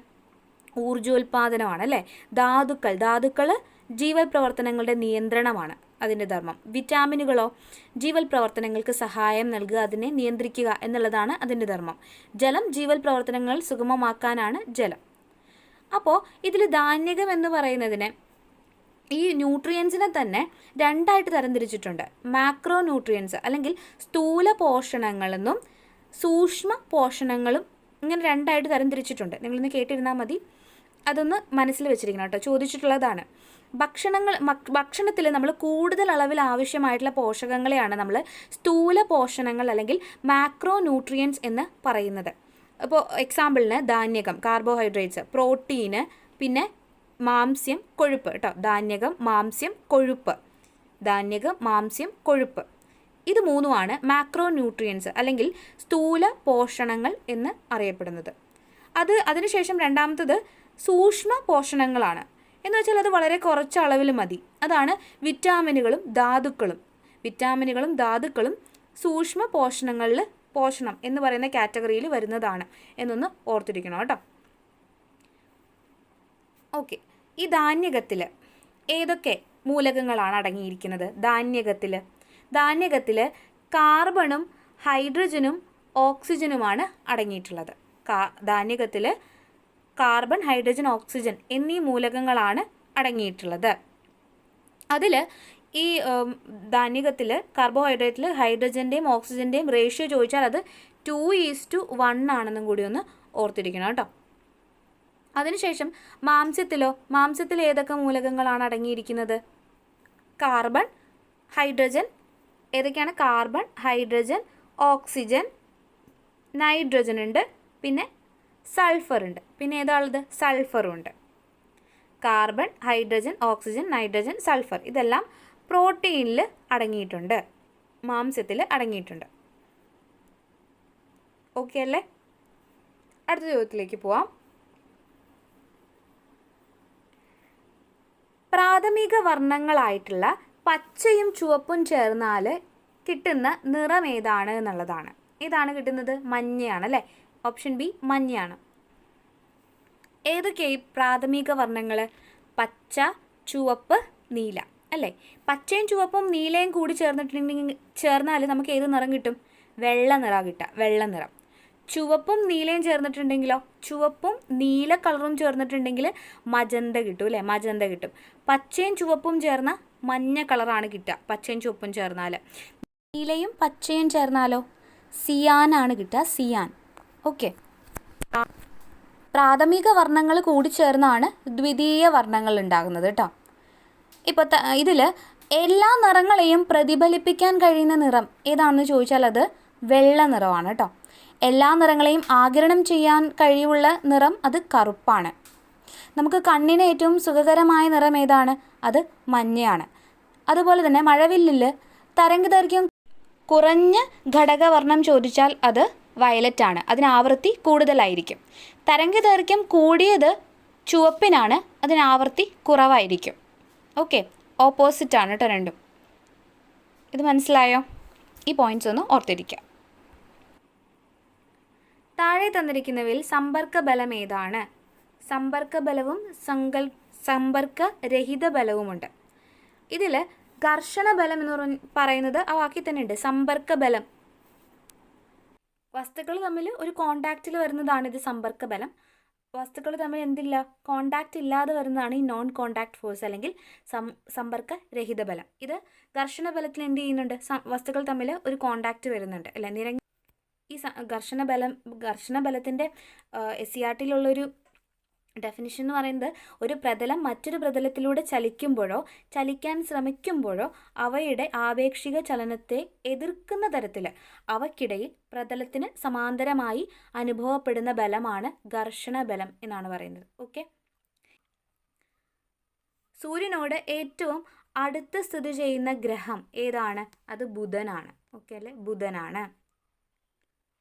ഊർജ്ജോൽപാദനമാണ് അല്ലേ. ധാതുക്കൾ ജീവൽ പ്രവർത്തനങ്ങളുടെ നിയന്ത്രണമാണ് അതിൻ്റെ ധർമ്മം. വിറ്റാമിനുകളോ? ജീവൽ പ്രവർത്തനങ്ങൾക്ക് സഹായം നൽകുക, അതിനെ നിയന്ത്രിക്കുക എന്നുള്ളതാണ് അതിൻ്റെ ധർമ്മം. ജലം ജീവൽ പ്രവർത്തനങ്ങൾ സുഗമമാക്കാനാണ് ജലം. അപ്പോൾ ഇതിൽ ധാന്യകം എന്ന് പറയുന്നതിന് ഈ ന്യൂട്രിയൻസിനെ തന്നെ രണ്ടായിട്ട് തരംതിരിച്ചിട്ടുണ്ട്. മാക്രോ ന്യൂട്രിയൻസ് അല്ലെങ്കിൽ സ്ഥൂല പോഷണങ്ങളെന്നും സൂക്ഷ്മ പോഷണങ്ങളും ഇങ്ങനെ രണ്ടായിട്ട് തരംതിരിച്ചിട്ടുണ്ട്. നിങ്ങളിന്ന് കേട്ടിരുന്നാൽ മതി, അതൊന്ന് മനസ്സിൽ വെച്ചിരിക്കണം കേട്ടോ. ചോദിച്ചിട്ടുള്ളതാണ്. ഭക്ഷണത്തിൽ നമ്മൾ കൂടുതൽ അളവിൽ ആവശ്യമായിട്ടുള്ള പോഷകങ്ങളെയാണ് നമ്മൾ സ്ഥൂല പോഷണങ്ങൾ അല്ലെങ്കിൽ മാക്രോ ന്യൂട്രിയൻസ് എന്ന് പറയുന്നത്. അപ്പോൾ എക്സാമ്പിളിന് ധാന്യകം കാർബോഹൈഡ്രേറ്റ്സ്, പ്രോട്ടീന്, പിന്നെ മാംസ്യം, കൊഴുപ്പ് കേട്ടോ. ധാന്യകം, മാംസ്യം, കൊഴുപ്പ് ഇത് മൂന്നുമാണ് മാക്രോ ന്യൂട്രിയൻസ് അല്ലെങ്കിൽ സ്ഥൂല പോഷണങ്ങൾ എന്ന് അറിയപ്പെടുന്നത്. അതിനുശേഷം രണ്ടാമത്തത് സൂക്ഷ്മ പോഷണങ്ങളാണ്. എന്ന് വെച്ചാൽ അത് വളരെ കുറച്ച് അളവിൽ മതി. അതാണ് വിറ്റാമിനുകളും ധാതുക്കളും സൂക്ഷ്മ പോഷണം എന്ന് പറയുന്ന കാറ്റഗറിയിൽ വരുന്നതാണ് എന്നൊന്ന് ഓർത്തിരിക്കണം കേട്ടോ. ഓക്കെ, ഈ ധാന്യകത്തിൽ ഏതൊക്കെ മൂലകങ്ങളാണ് അടങ്ങിയിരിക്കുന്നത്? ധാന്യകത്തിൽ കാർബണും ഹൈഡ്രജനും ഓക്സിജനുമാണ് അടങ്ങിയിട്ടുള്ളത്. ധാന്യകത്തിൽ കാർബൺ, ഹൈഡ്രജൻ, ഓക്സിജൻ എന്നീ മൂലകങ്ങളാണ് അടങ്ങിയിട്ടുള്ളത്. അതിൽ ഈ ധാന്യകത്തിൽ കാർബോഹൈഡ്രേറ്റിൽ ഹൈഡ്രജൻ്റെയും ഓക്സിജൻ്റെയും റേഷ്യോ ചോദിച്ചാൽ അത് 2:1 ആണെന്നും കൂടി ഒന്ന് ഓർത്തിരിക്കണം കേട്ടോ. അതിനുശേഷം മാംസ്യത്തിൽ ഏതൊക്കെ മൂലകങ്ങളാണ് അടങ്ങിയിരിക്കുന്നത്? Carbon, hydrogen. ഏതൊക്കെയാണ്? കാർബൺ, ഹൈഡ്രജൻ, ഓക്സിജൻ, നൈട്രജൻ ഉണ്ട്, പിന്നെ സൾഫർ ഉണ്ട്. പിന്നെ ഏതാണുള്ളത്? സൾഫറും ഉണ്ട്. Carbon, hydrogen, oxygen, nitrogen, sulphur ഇതെല്ലാം പ്രോട്ടീനിൽ അടങ്ങിയിട്ടുണ്ട്, മാംസ്യത്തിൽ അടങ്ങിയിട്ടുണ്ട്. ഓക്കെ അല്ലേ? അടുത്ത ചോദ്യത്തിലേക്ക് പോവാം. പ്രാഥമിക വർണ്ണങ്ങളായിട്ടുള്ള പച്ചയും ചുവപ്പും ചേർന്നാൽ കിട്ടുന്ന നിറം ഏതാണ് എന്നുള്ളതാണ്. ഏതാണ് കിട്ടുന്നത്? മഞ്ഞയാണ് അല്ലേ. Option B മഞ്ഞയാണ്. ഏതൊക്കെയായി പ്രാഥമിക വർണ്ണങ്ങൾ? പച്ച, ചുവപ്പ്, നീല. അല്ലേ? പച്ചയും ചുവപ്പും നീലയും കൂടി ചേർന്നാൽ നമുക്ക് ഏത് നിറം കിട്ടും? വെള്ള നിറം കിട്ടുക, വെള്ള നിറം. ചുവപ്പും നീലയും ചേർന്നിട്ടുണ്ടെങ്കിലോ, ചുവപ്പും നീല കളറും ചേർന്നിട്ടുണ്ടെങ്കിൽ മജന്ത കിട്ടും അല്ലേ? മജന്ത കിട്ടും. പച്ചയും ചുവപ്പും ചേർന്ന മഞ്ഞ കളറാണ് കിട്ടുക, പച്ചയും ചുവപ്പും ചേർന്നാൽ. നീലയും പച്ചയും ചേർന്നാലോ സിയാൻ ആണ് കിട്ടുക, സിയാൻ. ഓക്കെ. പ്രാഥമിക വർണ്ണങ്ങൾ കൂടി ചേർന്നാണ് ദ്വിതീയ വർണ്ണങ്ങൾ ഉണ്ടാകുന്നത് കേട്ടോ. ഇപ്പോൾ ഇതിൽ എല്ലാ നിറങ്ങളെയും പ്രതിഫലിപ്പിക്കാൻ കഴിയുന്ന നിറം ഏതാണെന്ന് ചോദിച്ചാൽ അത് വെള്ള നിറമാണ് കേട്ടോ. എല്ലാ നിറങ്ങളെയും ആഗിരണം ചെയ്യാൻ കഴിവുള്ള നിറം അത് കറുപ്പാണ്. നമുക്ക് കണ്ണിന് ഏറ്റവും സുഖകരമായ നിറം ഏതാണ്? അത് മഞ്ഞയാണ്. അതുപോലെ തന്നെ മഴവില്ലിൽ തരംഗദൈർഘ്യം കുറഞ്ഞ ഘടകവർണ്ണം ചോദിച്ചാൽ അത് വയലറ്റാണ്, അതിന് ആവൃത്തി കൂടുതലായിരിക്കും. തരംഗദൈർഘ്യം കൂടിയത് ചുവപ്പിനാണ്, അതിന് ആവൃത്തി കുറവായിരിക്കും. ഓക്കെ, ഓപ്പോസിറ്റാണ് കേട്ടോ രണ്ടും. ഇത് മനസ്സിലായോ? ഈ പോയിന്റ്സ് ഒന്ന് ഓർത്തിരിക്കുക. താഴെ തന്നിരിക്കുന്നവയിൽ സമ്പർക്ക ബലം ഏതാണ്? സമ്പർക്ക ബലവും സമ്പർക്കരഹിത ബലവുമുണ്ട്. ഇതിൽ ഘർഷണ ബലം എന്ന് പറയുന്നത് ആ വാക്കിൽ തന്നെ ഉണ്ട്, സമ്പർക്ക ബലം. വസ്തുക്കൾ തമ്മിൽ ഒരു കോണ്ടാക്റ്റിൽ വരുന്നതാണ് ഇത് സമ്പർക്ക ബലം. വസ്തുക്കൾ തമ്മിൽ എന്തില്ല? കോണ്ടാക്റ്റ് ഇല്ലാതെ വരുന്നതാണ് ഈ നോൺ കോണ്ടാക്ട് ഫോഴ്സ് അല്ലെങ്കിൽ സമ്പർക്കരഹിത ബലം. ഇത് ഘർഷണ ബലത്തിൽ എന്ത് ചെയ്യുന്നുണ്ട്? വസ്തുക്കൾ തമ്മിൽ ഒരു കോണ്ടാക്റ്റ് വരുന്നുണ്ട് അല്ലേ? ഈ ഘർഷണ ബലത്തിൻ്റെ SCERT-യിലുള്ളൊരു ഡെഫിനിഷൻ എന്ന് പറയുന്നത് ഒരു പ്രതലം മറ്റൊരു പ്രതലത്തിലൂടെ ചലിക്കുമ്പോഴോ ചലിക്കാൻ ശ്രമിക്കുമ്പോഴോ അവയുടെ ആപേക്ഷിക ചലനത്തെ എതിർക്കുന്ന തരത്തിൽ അവയ്ക്കിടയിൽ പ്രതലത്തിന് സമാന്തരമായി അനുഭവപ്പെടുന്ന ബലമാണ് ഘർഷണ ബലം എന്നാണ് പറയുന്നത്. ഓക്കെ. സൂര്യനോട് ഏറ്റവും അടുത്ത് സ്ഥിതി ചെയ്യുന്ന ഗ്രഹം ഏതാണ്? അത് ബുധനാണ്. ഓക്കെ അല്ലേ? ബുധനാണ്.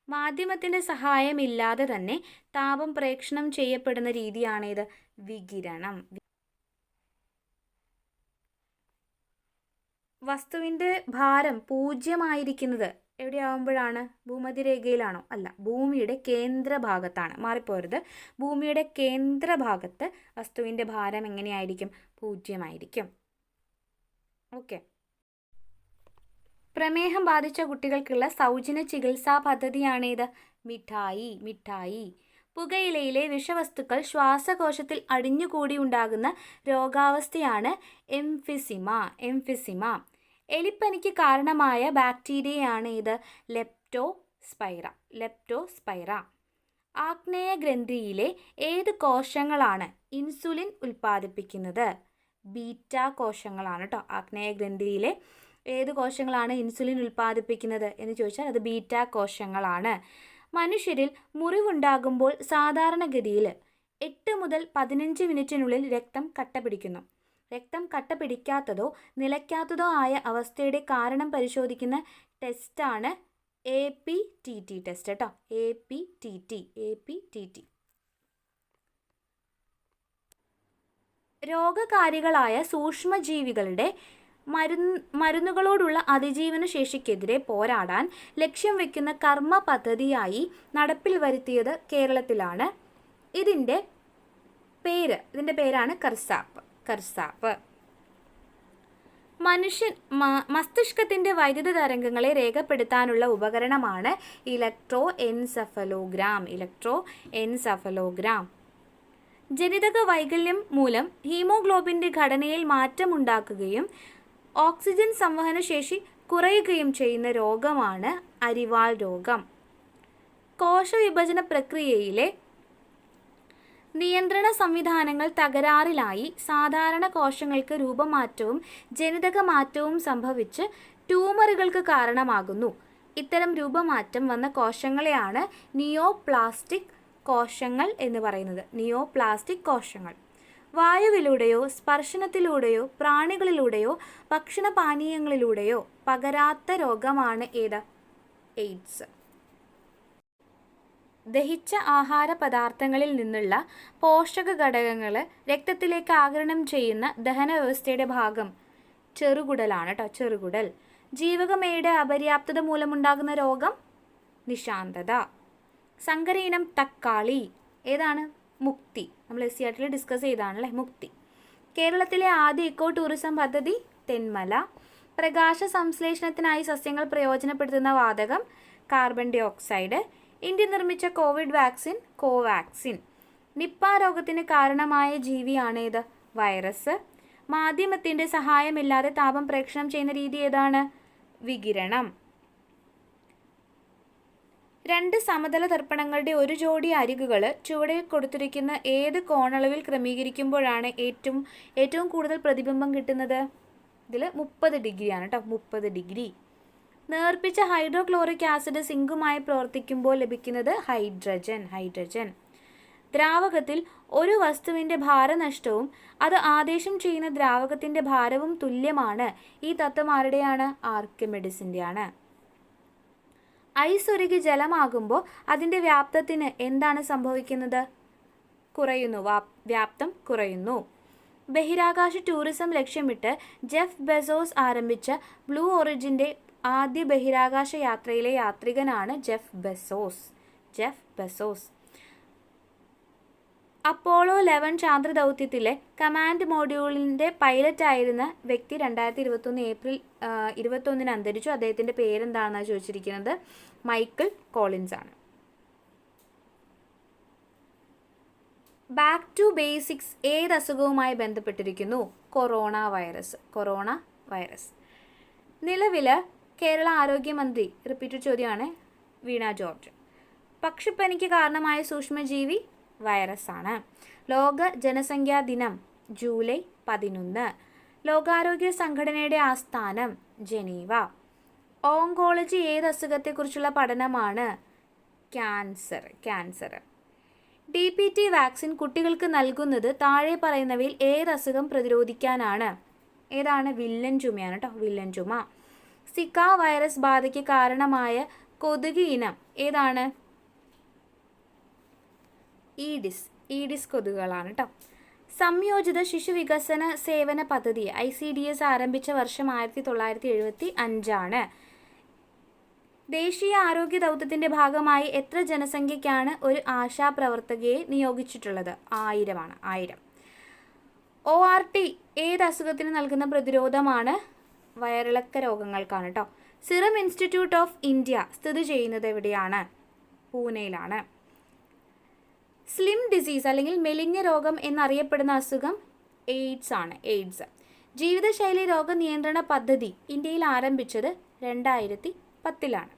മാധ്യമത്തിൻ്റെ സഹായമില്ലാതെ തന്നെ താപം പ്രേക്ഷണം ചെയ്യപ്പെടുന്ന രീതിയാണേത്? വികിരണം. വസ്തുവിൻ്റെ ഭാരം 0 എവിടെയാവുമ്പോഴാണ്? ഭൂമധ്യരേഖയിലാണോ? അല്ല, ഭൂമിയുടെ കേന്ദ്രഭാഗത്താണ്. മാറിപ്പോരുത്. ഭൂമിയുടെ കേന്ദ്രഭാഗത്ത് വസ്തുവിൻ്റെ ഭാരം എങ്ങനെയായിരിക്കും? 0 ഓക്കെ. പ്രമേഹം ബാധിച്ച കുട്ടികൾക്കുള്ള സൗജന്യ ചികിത്സാ പദ്ധതിയാണേത്? മിഠായി. പുകയിലയിലെ വിഷവസ്തുക്കൾ ശ്വാസകോശത്തിൽ അടിഞ്ഞുകൂടി ഉണ്ടാകുന്ന രോഗാവസ്ഥയാണ് എംഫിസിമ. എലിപ്പനിക്ക് കാരണമായ ബാക്ടീരിയയാണ് ഇത്? ലെപ്റ്റോസ്പൈറ. ആഗ്നേയ ഗ്രന്ഥിയിലെ ഏത് കോശങ്ങളാണ് ഇൻസുലിൻ ഉൽപ്പാദിപ്പിക്കുന്നത്? ബീറ്റാ കോശങ്ങളാണ് കേട്ടോ. ആഗ്നേയ ഗ്രന്ഥിയിലെ ഏത് കോശങ്ങളാണ് ഇൻസുലിൻ ഉൽപ്പാദിപ്പിക്കുന്നത് എന്ന് ചോദിച്ചാൽ അത് ബീറ്റാ കോശങ്ങളാണ്. മനുഷ്യരിൽ മുറിവുണ്ടാകുമ്പോൾ സാധാരണഗതിയിൽ 8 മുതൽ 15 മിനിറ്റിനുള്ളിൽ രക്തം കട്ടപിടിക്കുന്നു. രക്തം കട്ടപിടിക്കാത്തതോ നിലയ്ക്കാത്തതോ ആയ അവസ്ഥയുടെ കാരണം പരിശോധിക്കുന്ന ടെസ്റ്റാണ് APTT ടെസ്റ്റ് കേട്ടോ. APTT. രോഗകാരികളായ സൂക്ഷ്മജീവികളുടെ മരുന്നുകളോടുള്ള അതിജീവന ശേഷിക്കെതിരെ പോരാടാൻ ലക്ഷ്യം വയ്ക്കുന്ന കർമ്മ പദ്ധതിയായി നടപ്പിൽ വരുത്തിയത് കേരളത്തിലാണ്. ഇതിൻ്റെ പേരാണ് കർസാപ്പ്. മസ്തിഷ്കത്തിൻ്റെ വൈദ്യുത തരംഗങ്ങളെ രേഖപ്പെടുത്താനുള്ള ഉപകരണമാണ് ഇലക്ട്രോ എൻസഫലോഗ്രാം. ജനിതക വൈകല്യം മൂലം ഹീമോഗ്ലോബിൻ്റെ ഘടനയിൽ മാറ്റമുണ്ടാക്കുകയും ഓക്സിജൻ സംവഹന ശേഷി കുറയുകയും ചെയ്യുന്ന രോഗമാണ് അരിവാൾ രോഗം. കോശവിഭജന പ്രക്രിയയിലെ നിയന്ത്രണ സംവിധാനങ്ങൾ തകരാറിലായി സാധാരണ കോശങ്ങൾക്ക് രൂപമാറ്റവും ജനിതക മാറ്റവും സംഭവിച്ച് ട്യൂമറുകൾക്ക് കാരണമാകുന്നു. ഇത്തരം രൂപമാറ്റം വന്ന കോശങ്ങളെയാണ് നിയോപ്ലാസ്റ്റിക് കോശങ്ങൾ എന്ന് പറയുന്നത്. നിയോപ്ലാസ്റ്റിക് കോശങ്ങൾ വായുവിലൂടെയോ സ്പർശനത്തിലൂടെയോ പ്രാണികളിലൂടെയോ ഭക്ഷണപാനീയങ്ങളിലൂടെയോ പകരാത്ത രോഗമാണ് ഏത്? എയ്ഡ്സ്. ദഹിച്ച ആഹാര പദാർത്ഥങ്ങളിൽ നിന്നുള്ള പോഷക ഘടകങ്ങൾ രക്തത്തിലേക്ക് ആഗിരണം ചെയ്യുന്ന ദഹന വ്യവസ്ഥയുടെ ഭാഗം ചെറുകുടലാണ് കേട്ടോ. ചെറുകുടൽ. ജീവകമേയുടെ അപര്യാപ്തത മൂലമുണ്ടാകുന്ന രോഗം നിശാന്തത. സങ്കര ഇനം തക്കാളി ഏതാണ്? മുക്തി. നമ്മൾ SCERT-ൽ ഡിസ്കസ് ചെയ്താണല്ലേ മുക്തി. കേരളത്തിലെ ആദ്യ ഇക്കോ ടൂറിസം പദ്ധതി തെന്മല. പ്രകാശ സംശ്ലേഷണത്തിനായി സസ്യങ്ങൾ പ്രയോജനപ്പെടുത്തുന്ന വാതകം കാർബൺ ഡൈ ഓക്സൈഡ്. ഇന്ത്യ നിർമ്മിച്ച കോവിഡ് വാക്സിൻ കോവാക്സിൻ. നിപ്പ രോഗത്തിന് കാരണമായ ജീവിയാണേത്? വൈറസ്. മാധ്യമത്തിൻ്റെ സഹായമില്ലാതെ താപം പ്രേക്ഷണം ചെയ്യുന്ന രീതി ഏതാണ്? വികിരണം. 2 സമതല ദർപ്പണങ്ങളുടെ ഒരു ജോഡി അരികുകൾ ചുവടെ കൊടുത്തിരിക്കുന്ന ഏത് കോണളവിൽ ക്രമീകരിക്കുമ്പോഴാണ് ഏറ്റവും കൂടുതൽ പ്രതിബിംബം കിട്ടുന്നത്? ഇതിൽ 30 ഡിഗ്രിയാണ് കേട്ടോ, 30 ഡിഗ്രി. നേർപ്പിച്ച ഹൈഡ്രോക്ലോറിക് ആസിഡ് സിങ്കുമായി പ്രവർത്തിക്കുമ്പോൾ ലഭിക്കുന്നത് ഹൈഡ്രജൻ. ദ്രാവകത്തിൽ ഒരു വസ്തുവിൻ്റെ ഭാരനഷ്ടവും അത് ആദേശം ചെയ്യുന്ന ദ്രാവകത്തിൻ്റെ ഭാരവും തുല്യമാണ്. ഈ തത്വം ആരുടെയാണ്? ആർക്കിമിഡിസിൻ്റെയാണ്. ഐസ് ഉരുകി ജലമാകുമ്പോൾ അതിൻ്റെ വ്യാപ്തത്തിന് എന്താണ് സംഭവിക്കുന്നത്? കുറയുന്നു. വ്യാപ്തം കുറയുന്നു. ബഹിരാകാശ ടൂറിസം ലക്ഷ്യമിട്ട് ജെഫ് ബെസോസ് ആരംഭിച്ച ബ്ലൂ ഒറിജിൻ്റെ ആദ്യ ബഹിരാകാശ യാത്രയിലെ യാത്രികനാണ് ജെഫ് ബെസോസ്. അപ്പോളോ 11 ചാന്ദ്രദൗത്യത്തിലെ കമാൻഡ് മോഡ്യൂളിൻ്റെ പൈലറ്റായിരുന്ന വ്യക്തി 2021 ഏപ്രിൽ 21 അന്തരിച്ചു. അദ്ദേഹത്തിൻ്റെ പേരെന്താണെന്നാണ് ചോദിച്ചിരിക്കുന്നത്? മൈക്കിൾ കോളിൻസ് ആണ്. ബാക്ക് ടു ബേസിക്സ് ഏത് അസുഖവുമായി ബന്ധപ്പെട്ടിരിക്കുന്നു? Corona virus. നിലവിൽ കേരള ആരോഗ്യമന്ത്രി, റിപ്പീറ്റഡ് ചോദ്യമാണ്, വീണ ജോർജ്. പക്ഷിപ്പനിക്ക് കാരണമായ സൂക്ഷ്മജീവി വൈറസാണ്. ലോക ജനസംഖ്യാ ദിനം ജൂലൈ 11. ലോകാരോഗ്യ സംഘടനയുടെ ആസ്ഥാനം ജനീവ. ഓങ്കോളജി ഏത് അസുഖത്തെക്കുറിച്ചുള്ള പഠനമാണ്? ക്യാൻസർ. DPT വാക്സിൻ കുട്ടികൾക്ക് നൽകുന്നത് താഴെ പറയുന്നവയിൽ ഏത് അസുഖം പ്രതിരോധിക്കാനാണ്? ഏതാണ്? വില്ലൻ ചുമയാണ് കേട്ടോ, വില്ലൻ ചുമ. സിക്ക വൈറസ് ബാധയ്ക്ക് കാരണമായ കൊതുക് ഇനം ഏതാണ്? ഈഡിസ് കൊതുകുകളാണ് കേട്ടോ. സംയോജിത ശിശു വികസന സേവന പദ്ധതി ICDS ആരംഭിച്ച വർഷം 1975. ദേശീയ ആരോഗ്യ ദൗത്യത്തിൻ്റെ ഭാഗമായി എത്ര ജനസംഖ്യയ്ക്കാണ് ഒരു ആശാപ്രവർത്തകയെ നിയോഗിച്ചിട്ടുള്ളത്? 1000 ആണ്. 1000. ORT ഏത് അസുഖത്തിന് നൽകുന്ന പ്രതിരോധമാണ്? വയറിളക്ക രോഗങ്ങൾക്കാണ് കേട്ടോ. സിറം ഇൻസ്റ്റിറ്റ്യൂട്ട് ഓഫ് ഇന്ത്യ സ്ഥിതി ചെയ്യുന്നത് എവിടെയാണ്? പൂനെയിലാണ്. സ്ലിം ഡിസീസ് അല്ലെങ്കിൽ മെലിഞ്ഞ രോഗം എന്നറിയപ്പെടുന്ന അസുഖം എയ്ഡ്സ് ആണ്. ജീവിതശൈലി രോഗനിയന്ത്രണ പദ്ധതി ഇന്ത്യയിൽ ആരംഭിച്ചത് 2010.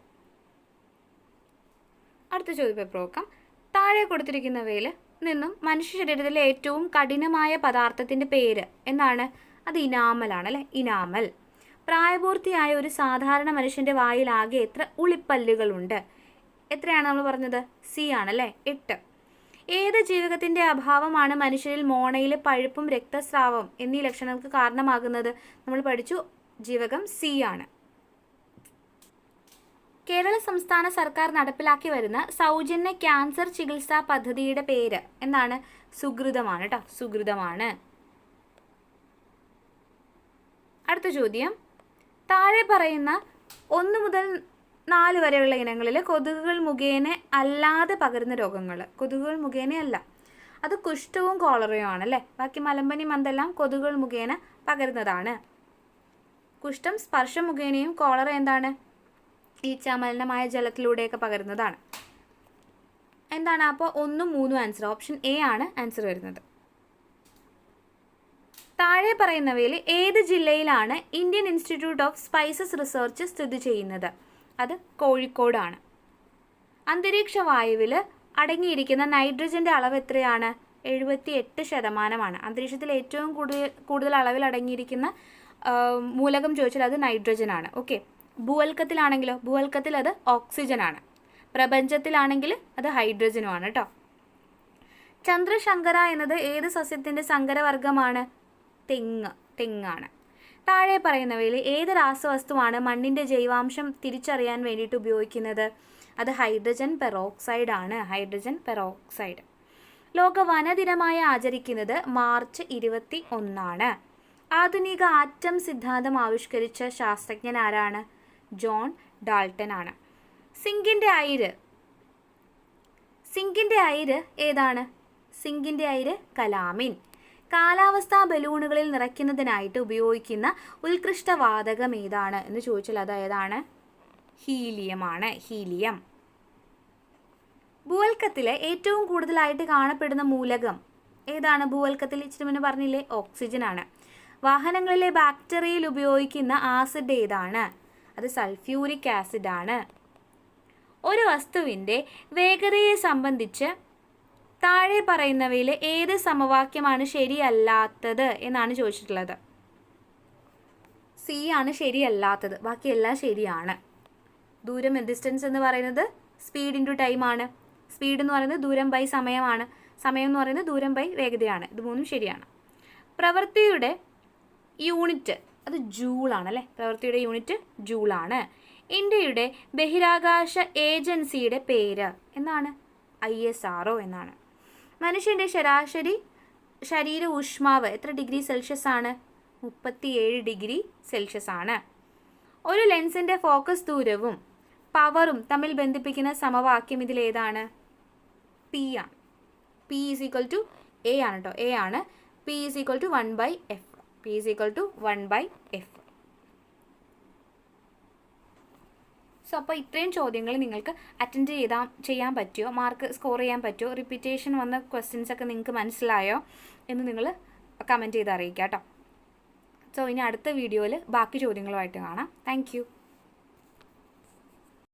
അടുത്ത ചോദ്യപേപ്പർ നോക്കാം. താഴെ കൊടുത്തിരിക്കുന്നവയിൽ നിന്നും മനുഷ്യ ശരീരത്തിലെ ഏറ്റവും കഠിനമായ പദാർത്ഥത്തിൻ്റെ പേര് എന്താണ്? അത് ഇനാമലാണ് അല്ലേ, ഇനാമൽ. പ്രായപൂർത്തിയായ ഒരു സാധാരണ മനുഷ്യൻ്റെ വായിൽ ആകെ എത്ര ഉളിപ്പല്ലുകളുണ്ട്? എത്രയാണ് നമ്മൾ പറഞ്ഞത്? C ആണല്ലേ, 8. ഏത് ജീവകത്തിൻ്റെ അഭാവമാണ് മനുഷ്യരിൽ മോണയിൽ പഴുപ്പും രക്തസ്രാവം എന്നീ ലക്ഷണങ്ങൾക്ക് കാരണമാകുന്നത്? നമ്മൾ പഠിച്ചു, ജീവകം C ആണ്. കേരള സംസ്ഥാന സർക്കാർ നടപ്പിലാക്കി വരുന്ന സൗജന്യ ക്യാൻസർ ചികിത്സാ പദ്ധതിയുടെ പേര് എന്താണ്? സുകൃതമാണ് കേട്ടോ, സുകൃതമാണ്. അടുത്ത ചോദ്യം, താഴെ പറയുന്ന 1 മുതൽ 4 വരെയുള്ള ഇനങ്ങളിൽ കൊതുകുകൾ മുഖേന അല്ലാതെ പകരുന്ന രോഗങ്ങൾ. കൊതുകുകൾ മുഖേനയല്ല, അത് കുഷ്ഠവും കോളറയും ആണല്ലേ. ബാക്കി മലമ്പനി മന്തെല്ലാം കൊതുകുകൾ മുഖേന പകരുന്നതാണ്. കുഷ്ഠം സ്പർശം മുഖേനയും കോളറ എന്താണ്? ഈച്ചാമലിനമായ ജലത്തിലൂടെയൊക്കെ പകരുന്നതാണ്. എന്താണ് അപ്പോൾ 1, 3 ആൻസർ? ഓപ്ഷൻ A ആണ് ആൻസർ വരുന്നത്. താഴെ പറയുന്നവയിൽ ഏത് ജില്ലയിലാണ് Indian institute of spices research സ്ഥിതി ചെയ്യുന്നത്? അത് കോഴിക്കോടാണ്. അന്തരീക്ഷ വായുവിൽ അടങ്ങിയിരിക്കുന്ന നൈട്രജൻ്റെ അളവ് എത്രയാണ്? 78%. അന്തരീക്ഷത്തിൽ ഏറ്റവും കൂടുതൽ അളവിൽ അടങ്ങിയിരിക്കുന്ന മൂലകം ചോദിച്ചാൽ അത് നൈട്രജൻ ആണ്. ഓക്കെ. ഭൂവൽക്കത്തിലാണെങ്കിലോ? ഭൂവൽക്കത്തിൽ അത് ഓക്സിജൻ ആണ്. പ്രപഞ്ചത്തിലാണെങ്കിൽ അത് ഹൈഡ്രജനുമാണ് കേട്ടോ. ചന്ദ്രശങ്കര എന്നത് ഏത് സസ്യത്തിൻ്റെ സങ്കരവർഗമാണ്? തെങ്ങാണ്. താഴെ പറയുന്നവയിൽ ഏത് രാസവസ്തുവാണ് മണ്ണിൻ്റെ ജൈവാംശം തിരിച്ചറിയാൻ വേണ്ടിയിട്ട് ഉപയോഗിക്കുന്നത്? അത് ഹൈഡ്രജൻ പെറോക്സൈഡ് ആണ്. Hydrogen peroxide. ലോക വനദിനമായി ആചരിക്കുന്നത് മാർച്ച് 21. ആധുനിക ആറ്റം സിദ്ധാന്തം ആവിഷ്കരിച്ച ശാസ്ത്രജ്ഞൻ ആരാണ്? ജോൺ ഡാൾട്ടൺ ആണ്. സിങ്കിൻ്റെ അയിര് ഏതാണ്? സിങ്കിൻ്റെ അയിര് കലാമിൻ. കാലാവസ്ഥാ ബലൂണുകളിൽ നിറയ്ക്കുന്നതിനായിട്ട് ഉപയോഗിക്കുന്ന ഉത്കൃഷ്ട വാതകം ഏതാണ് എന്ന് ചോദിച്ചാൽ അത് ഏതാണ്? ഹീലിയമാണ്. ഹീലിയം. ഭൂവൽക്കത്തിൽ ഏറ്റവും കൂടുതലായിട്ട് കാണപ്പെടുന്ന മൂലകം ഏതാണ്? ഭൂവൽക്കത്തിൽ ഇച്ചിരി മുന്നേ പറഞ്ഞില്ലേ, ഓക്സിജൻ ആണ്. വാഹനങ്ങളിലെ ബാക്ടറിയയിൽ ഉപയോഗിക്കുന്ന ആസിഡ് ഏതാണ്? അത് സൾഫ്യൂരിക് ആസിഡ് ആണ്. ഒരു വസ്തുവിൻ്റെ വേഗതയെ സംബന്ധിച്ച് താഴെ പറയുന്നവയിൽ ഏത് സമവാക്യമാണ് ശരിയല്ലാത്തത് എന്നാണ് ചോദിച്ചിട്ടുള്ളത്. സി ആണ് ശരിയല്ലാത്തത്, ബാക്കിയെല്ലാം ശരിയാണ്. ദൂരം ഡിസ്റ്റൻസ് എന്ന് പറയുന്നത് സ്പീഡ് ഇൻറ്റു ടൈം ആണ്. സ്പീഡ് എന്ന് പറയുന്നത് ദൂരം ബൈ സമയമാണ്. സമയം എന്ന് പറയുന്നത് ദൂരം ബൈ വേഗതയാണ്. ഇത് മൂന്നും ശരിയാണ്. പ്രവൃത്തിയുടെ യൂണിറ്റ് അത് ജൂളാണ് അല്ലേ? പ്രവൃത്തിയുടെ യൂണിറ്റ് ജൂളാണ്. ഇന്ത്യയുടെ ബഹിരാകാശ ഏജൻസിയുടെ പേര് എന്നാണ്? ISRO എന്നാണ്. മനുഷ്യൻ്റെ ശരാശരി ശരീര ഊഷ്മാവ് എത്ര ഡിഗ്രി സെൽഷ്യസ് ആണ്? 37 ഡിഗ്രി സെൽഷ്യസ് ആണ്. ഒരു ലെൻസിൻ്റെ ഫോക്കസ് ദൂരവും പവറും തമ്മിൽ ബന്ധിപ്പിക്കുന്ന സമവാക്യം ഇതിലേതാണ്? P ആണ്. P is equal to A ആണ് കേട്ടോ. A ആണ്. P is equal to 1/f. P is equal to 1/f. So അപ്പോൾ ഇത്രയും ചോദ്യങ്ങൾ നിങ്ങൾക്ക് അറ്റൻഡ് ചെയ്യാൻ പറ്റുമോ? മാർക്ക് സ്കോർ ചെയ്യാൻ പറ്റുമോ? റിപ്പീറ്റേഷൻ വന്ന ക്വസ്റ്റ്യൻസ് ഒക്കെ നിങ്ങൾക്ക് മനസ്സിലായോ എന്ന് നിങ്ങൾ കമൻറ്റ് ചെയ്ത് അറിയിക്കുക കേട്ടോ. സോ ഇനി അടുത്ത വീഡിയോയിൽ ബാക്കി ചോദ്യങ്ങളുമായിട്ട് കാണാം. Thank you.